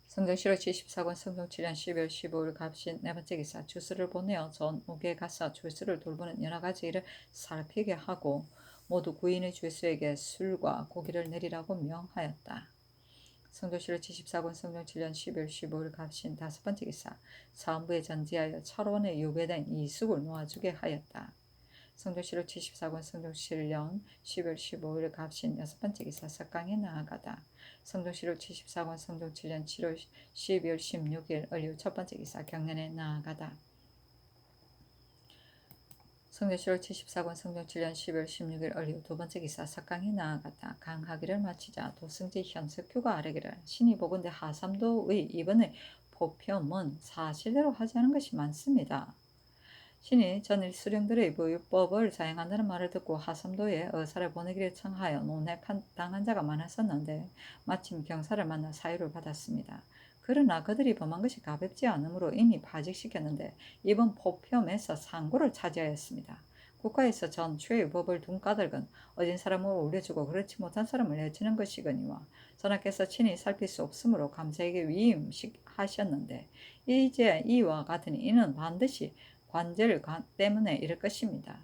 성종실록 74권 성종 7년 12월 15일 갑신 네 번째 기사 주수를 보내어 전옥에 가서 주수를 돌보는 여러 가지 일을 살피게 하고 모두 구인의 주수에게 술과 고기를 내리라고 명하였다. 성조실록 74권 성종 7년 12월 15일 갑신 다섯 번째 기사 사헌부에 전지하여 철원에 유배된 이숙을 놓아주게 하였다. 성종실록 74권 성종칠년 12월 15일 갑신 여섯 번째 기사 석강에 나아가다. 성종실록 74권 성종칠년 7월 12월 16일 을유 첫 번째 기사 경년에 나아가다. 성종실록 74권 성종칠년 12월 16일 을유 두 번째 기사 석강에 나아가다. 강하기를 마치자 도승지 현석규가 아뢰기를 신이 보건대 하삼도의 이번의 포편은 사실대로 하지 않은 것이 많습니다. 신이 전일 수령들의 부유법을 자행한다는 말을 듣고 하삼도에 의사를 보내기를 청하여 논핵당한 자가 많았었는데 마침 경사를 만나 사유를 받았습니다. 그러나 그들이 범한 것이 가볍지 않으므로 이미 파직시켰는데 이번 포편에서 상고를 차지하였습니다. 국가에서 전추의 법을 둔 까닭은 어진 사람을 올려주고 그렇지 못한 사람을 내치는 것이거니와 전하께서 친히 살필 수 없으므로 감사에게 위임하셨는데 이제 이와 같으니 이는 반드시 관절 때문에 이럴 것입니다.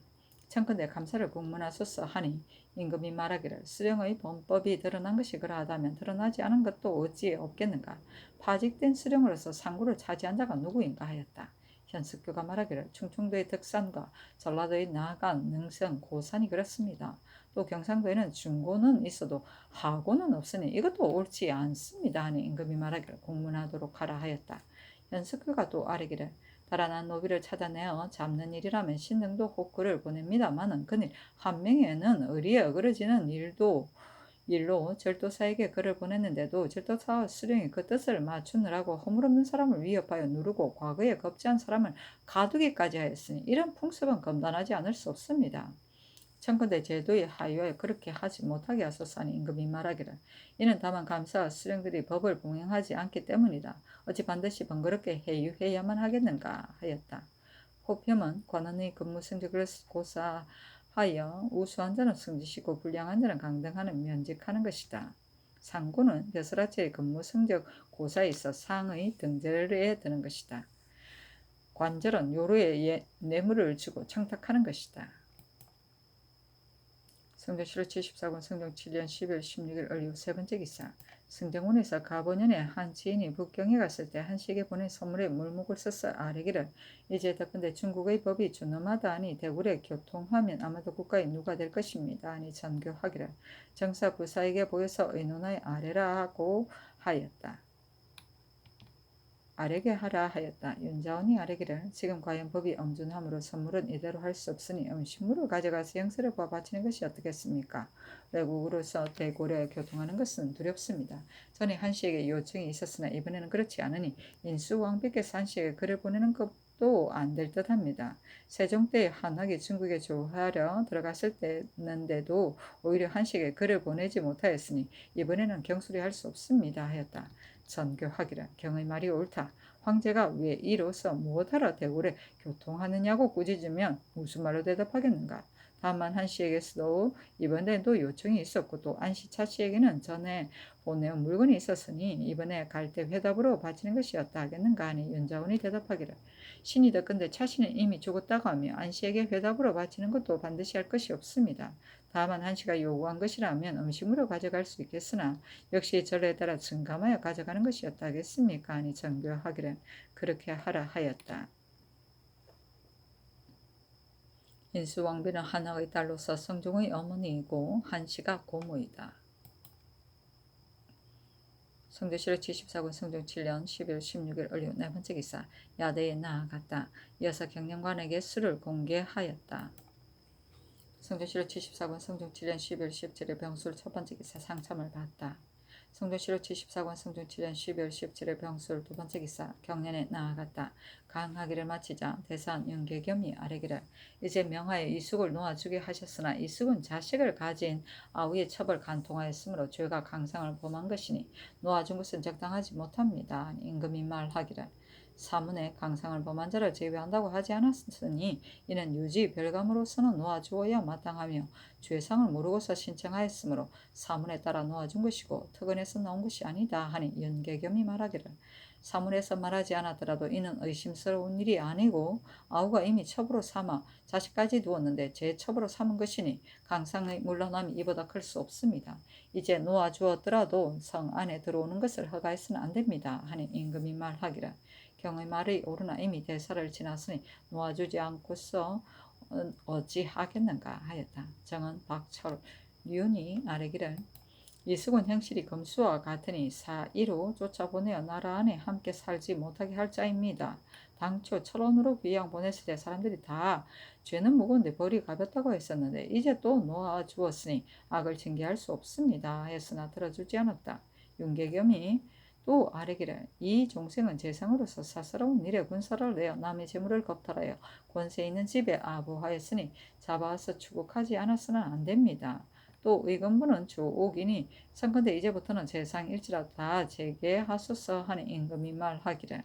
청컨대 감사를 공문하소서 하니 임금이 말하기를 수령의 범법이 드러난 것이 그러하다면 드러나지 않은 것도 어찌 없겠는가. 파직된 수령으로서 상구를 차지한 자가 누구인가 하였다. 현석교가 말하기를 충청도의 덕산과 전라도의 나간, 능성, 고산이 그렇습니다. 또 경상도에는 중고는 있어도 하고는 없으니 이것도 옳지 않습니다 하니 임금이 말하기를 공문하도록 하라 하였다. 현석교가 또 아뢰기를 달아난 노비를 찾아내어 잡는 일이라면 신등도 혹 그를 보냅니다마는 그일 한 명에는 의리에 어그러지는 일로 절도사에게 그를 보냈는데도 절도사와 수령이 그 뜻을 맞추느라고 허물없는 사람을 위협하여 누르고 과거에 겁지한 사람을 가두기까지 하였으니 이런 풍습은 검단하지 않을 수 없습니다. 청컨대 제도의 하유하여 그렇게 하지 못하게 하소서 하니 임금이 말하기를 이는 다만 감사와 수령들이 법을 봉행하지 않기 때문이다. 어찌 반드시 번거롭게 해유해야만 하겠는가 하였다. 호평은 관원의 근무 성적을 고사하여 우수한 자는 승진시키고 불량한 자는 강등하는 면직하는 것이다. 상고는 여설아치의 근무 성적 고사에 있어 상의 등재에 드는 것이다. 관절은 요로에 뇌물을 주고 청탁하는 것이다. 성종실록 74권 성종 7년 12월 16일 을유 세 번째 기사. 승정원에서 가보년에 한 지인이 북경에 갔을 때 한씨에게 보낸 선물에 물목을 써서 아뢰기를 이제 덕분에 중국의 법이 준엄하다 하니 대구에 교통하면 아마도 국가의 누가 될 것입니다 하니 전교하기를 정사 부사에게 보여서 의논하여 아뢰라 하고 하였다. 아뢰게 하라 하였다. 윤자원이 아뢰기를 지금 과연 법이 엄준함으로 선물은 이대로 할 수 없으니 음식물을 가져가서 영세를 부어 바치는 것이 어떻겠습니까? 외국으로서 대고려에 교통하는 것은 두렵습니다. 전에 한씨에게 요청이 있었으나 이번에는 그렇지 않으니 인수왕비께서 한씨에게 글을 보내는 것도 안 될 듯합니다. 세종 때 한학이 중국에 조하려 들어갔을 때는데도 오히려 한씨에게 글을 보내지 못하였으니 이번에는 경술이 할 수 없습니다 하였다. 전교하기를 경의 말이 옳다. 황제가 왜 이로써 무엇하러 대궐에 교통하느냐고 꾸짖으면 무슨 말로 대답하겠는가. 다만 한씨에게서도 이번에도 요청이 있었고 또 안씨 차씨에게는 전에 보내온 물건이 있었으니 이번에 갈 때 회답으로 바치는 것이었다 하겠는가 하니 윤자원이 대답하기를 신이 덕건데 차씨는 이미 죽었다고 하며 안씨에게 회답으로 바치는 것도 반드시 할 것이 없습니다. 다만 한씨가 요구한 것이라면 음식물을 가져갈 수 있겠으나 역시 전례에 따라 증감하여 가져가는 것이었다 하겠습니까 하니 전교하기를 그렇게 하라 하였다. 인수왕비는 한학의 딸로서 성종의 어머니이고 한씨가 고모이다. 성조실록 74권 성종 7년 12월 16일 을유 네 번째 기사. 야대에 나아갔다. 이어서 경영관에게 수를 공개하였다. 성조실록 74권 성종 7년 12월 17일 병술 첫 번째 기사. 상참을 받다. 성종실록 74권 성종 7년 12월 17일 병술 두 번째 기사. 경련에 나아갔다. 강하기를 마치자 대산 윤계겸이 아뢰기를 이제 명하에 이숙을 놓아주게 하셨으나 이숙은 자식을 가진 아우의 첩을 간통하였으므로 죄가 강상을 범한 것이니 놓아준 것은 적당하지 못합니다. 임금이 말하기를 사문에 강상을 범한 자를 제외한다고 하지 않았으니 이는 유지 별감으로서는 놓아주어야 마땅하며 죄상을 모르고서 신청하였으므로 사문에 따라 놓아준 것이고 특언에서 나온 것이 아니다 하니 윤계겸이 말하기를 사문에서 말하지 않았더라도 이는 의심스러운 일이 아니고 아우가 이미 첩으로 삼아 자식까지 두었는데 제 첩으로 삼은 것이니 강상의 물러남이 이보다 클 수 없습니다. 이제 놓아주었더라도 성 안에 들어오는 것을 허가해서는 안 됩니다 하니 임금이 말하기를 경의 말이 옳으나 이미 대사를 지났으니 놓아주지 않고서 어찌하겠는가 하였다. 정은 박철 류니 아래기를 이승훈 형실이 검수와 같으니 사이로 쫓아보내어 나라 안에 함께 살지 못하게 할 자입니다. 당초 철원으로 귀양 보냈을 때 사람들이 다 죄는 무거운데 벌이 가볍다고 했었는데 이제 또 놓아 주었으니 악을 징계할 수 없습니다. 했으나 들어주지 않았다. 윤계겸이 또 아뢰기를 이 종생은 재상으로서 사스러운 일에 군사를 내어 남의 재물을 겁탈하여 권세 있는 집에 아부하였으니 잡아와서 추국하지 않았으나 안 됩니다. 또 의금부는 주옥이니 선컨대 이제부터는 재상일지라도 다 재개하소서 하는 임금이 말하기를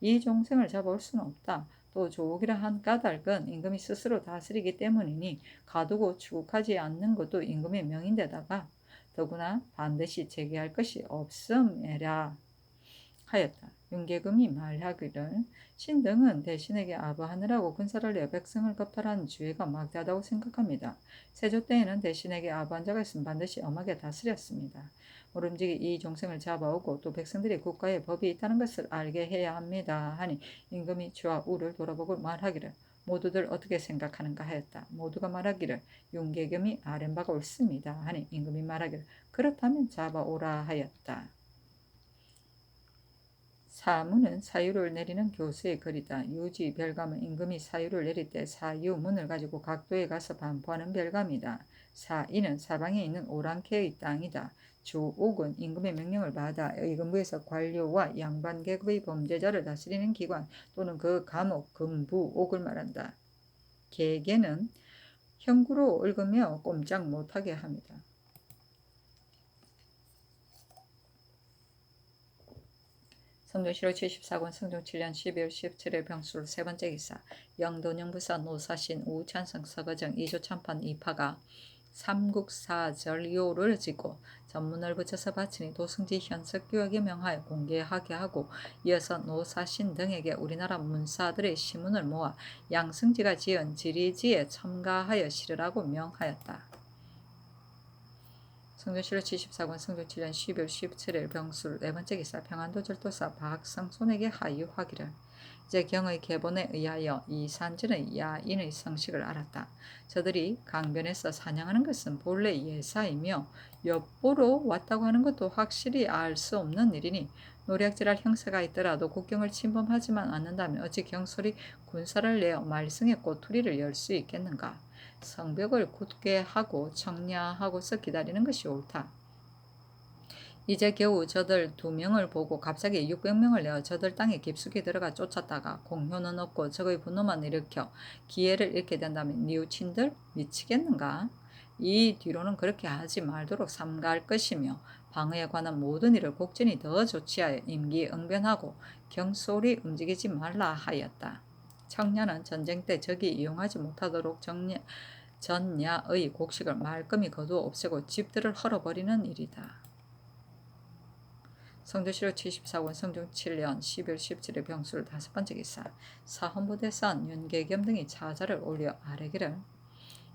이 종생을 잡아올 수는 없다. 또 조옥이라 한 까닭은 임금이 스스로 다스리기 때문이니 가두고 추국하지 않는 것도 임금의 명인데다가 더구나 반드시 재개할 것이 없음에라 하였다. 윤계금이 말하기를 신등은 대신에게 아부하느라고 군사를 내어 백성을 겁탈한 죄가 막대하다고 생각합니다. 세조 때에는 대신에게 아부한 자가 있으면 반드시 엄하게 다스렸습니다. 모름지기 이 종생을 잡아오고 또 백성들이 국가에 법이 있다는 것을 알게 해야 합니다. 하니 임금이 좌우를 돌아보고 말하기를 모두들 어떻게 생각하는가 하였다. 모두가 말하기를 윤계금이 아랜 바가 옳습니다. 하니 임금이 말하기를 그렇다면 잡아오라 하였다. 사문은 사유를 내리는 교수의 글이다. 유지 별감은 임금이 사유를 내릴 때 사유문을 가지고 각도에 가서 반포하는 별감이다. 사이는 사방에 있는 오랑캐의 땅이다. 주옥은 임금의 명령을 받아 의금부에서 관료와 양반 계급의 범죄자를 다스리는 기관 또는 그 감옥 금부옥을 말한다. 계계는 형구로 얽으며 꼼짝 못하게 합니다. 성종실록 74권 성종 7년 12월 17일 병술 세 번째 기사 영돈영부사 노사신 우찬성 서거정 이조참판 이파가 삼국사절요를 짓고 전문을 붙여서 바치니 도승지 현석교역에 명하여 공개하게 하고 이어서 노사신 등에게 우리나라 문사들의 시문을 모아 양승지가 지은 지리지에 첨가하여 실으라고 명하였다. 성종실록 74권 성종 7년 12월 17일 병술 네 번째 기사 평안도 절도사 박성손에게 하유하기를 이제 경의 계본에 의하여 이 산지는 야인의 성식을 알았다. 저들이 강변에서 사냥하는 것은 본래 예사이며 엿보러 왔다고 하는 것도 확실히 알 수 없는 일이니 노략질할 형세가 있더라도 국경을 침범하지만 않는다면 어찌 경솔이 군사를 내어 말승의 꼬투리를 열 수 있겠는가. 성벽을 굳게 하고 청량하고서 기다리는 것이 옳다. 이제 겨우 저들 2명을 보고 갑자기 600명을 내어 저들 땅에 깊숙이 들어가 쫓았다가 공효는 없고 적의 분노만 일으켜 기회를 잃게 된다면 뉘우친들 미치겠는가? 이 뒤로는 그렇게 하지 말도록 삼가할 것이며 방어에 관한 모든 일을 곡전이 더 조치하여 임기응변하고 경솔히 움직이지 말라 하였다. 청냐는 전쟁 때 적이 이용하지 못하도록 전야의 곡식을 말끔히 거두어 없애고 집들을 헐어버리는 일이다. 성조실록 74권 성종 7년 12월 17일 병술 5번째 기사 사헌부대산 윤계겸 등이 차자를 올려 아뢰기를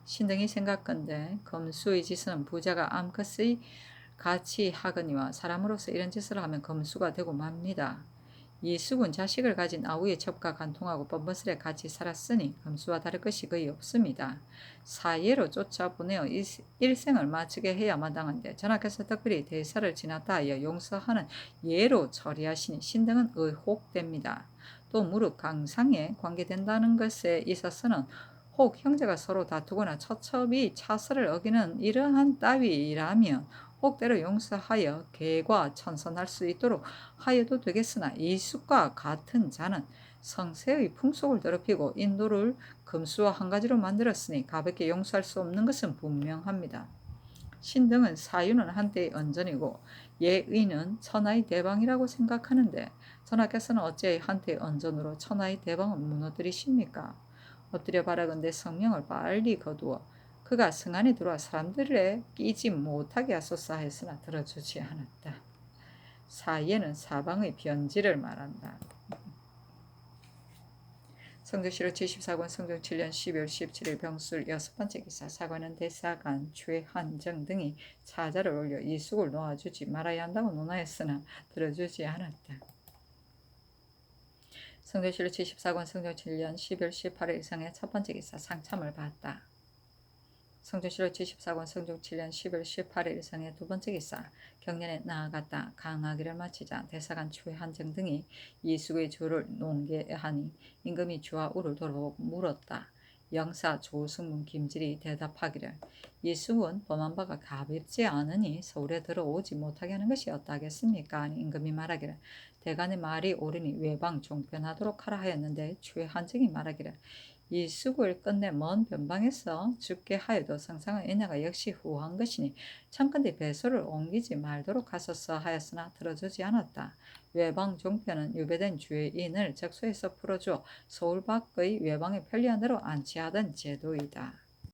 신등이 생각건대 검수의 짓은 부자가 암컷의 같이 하거니와 사람으로서 이런 짓을 하면 검수가 되고 맙니다. 이숙은 자식을 가진 아우의 첩과 간통하고 뻔뻔스레 같이 살았으니 검수와 다를 것이 거의 없습니다. 사예로 쫓아보내어 일생을 마치게 해야 마땅한데 전하께서 특별히 대사를 지났다 하여 용서하는 예로 처리하시니 신등은 의혹됩니다. 또 무릇 강상에 관계된다는 것에 있어서는 혹 형제가 서로 다투거나 처첩이 차서를 어기는 이러한 따위라면 혹 때로 용서하여 계과 천선할 수 있도록 하여도 되겠으나 이숙과 같은 자는 성세의 풍속을 더럽히고 인도를 금수와 한 가지로 만들었으니 가볍게 용서할 수 없는 것은 분명합니다. 신등은 사유는 한때의 언전이고 예의는 천하의 대방이라고 생각하는데 전하께서는 어찌 한때의 언전으로 천하의 대방을 무너뜨리십니까? 엎드려 바라건대 성명을 빨리 거두어 그가 성안에 들어와 사람들에 끼지 못하게 하소서 했으나 들어주지 않았다. 사예는 사방의 변질을 말한다. 성조실록 74권 성종 7년 12월 17일 병술 6번째 기사 사관은 대사관 최한정 등이 차자를 올려 이숙을 놓아주지 말아야 한다고 논하였으나 들어주지 않았다. 성조실록 74권 성조 7년 12월 18일 성의 첫 번째 기사 상참을 받았다. 성조실록 74권 성조 7년 12월 18일 성의 두 번째 기사 경련에 나아갔다. 강하기를 마치자 대사관 최한정 등이 이숙의 주를 농계하니 임금이 주와 우를 돌아보고 물었다. 영사 조승문 김질이 대답하기를 이숙은 범한 바가 가볍지 않으니 서울에 들어오지 못하게 하는 것이 어떠하겠습니까? 아니 임금이 말하기를 대간의 말이 옳으니 외방 종편하도록 하라 하였는데 최한정이 말하기를 이숙을 끝내 먼 변방에서 죽게 하여도 성상은 이내가 역시 후한 것이니 참건대 배소를 옮기지 말도록 하소서 하였으나 들어주지 않았다. 외방 종편은 유배된 죄인을 적소에서 풀어주어 서울 밖의 외방에 편리한 대로 안치하던 제도이다.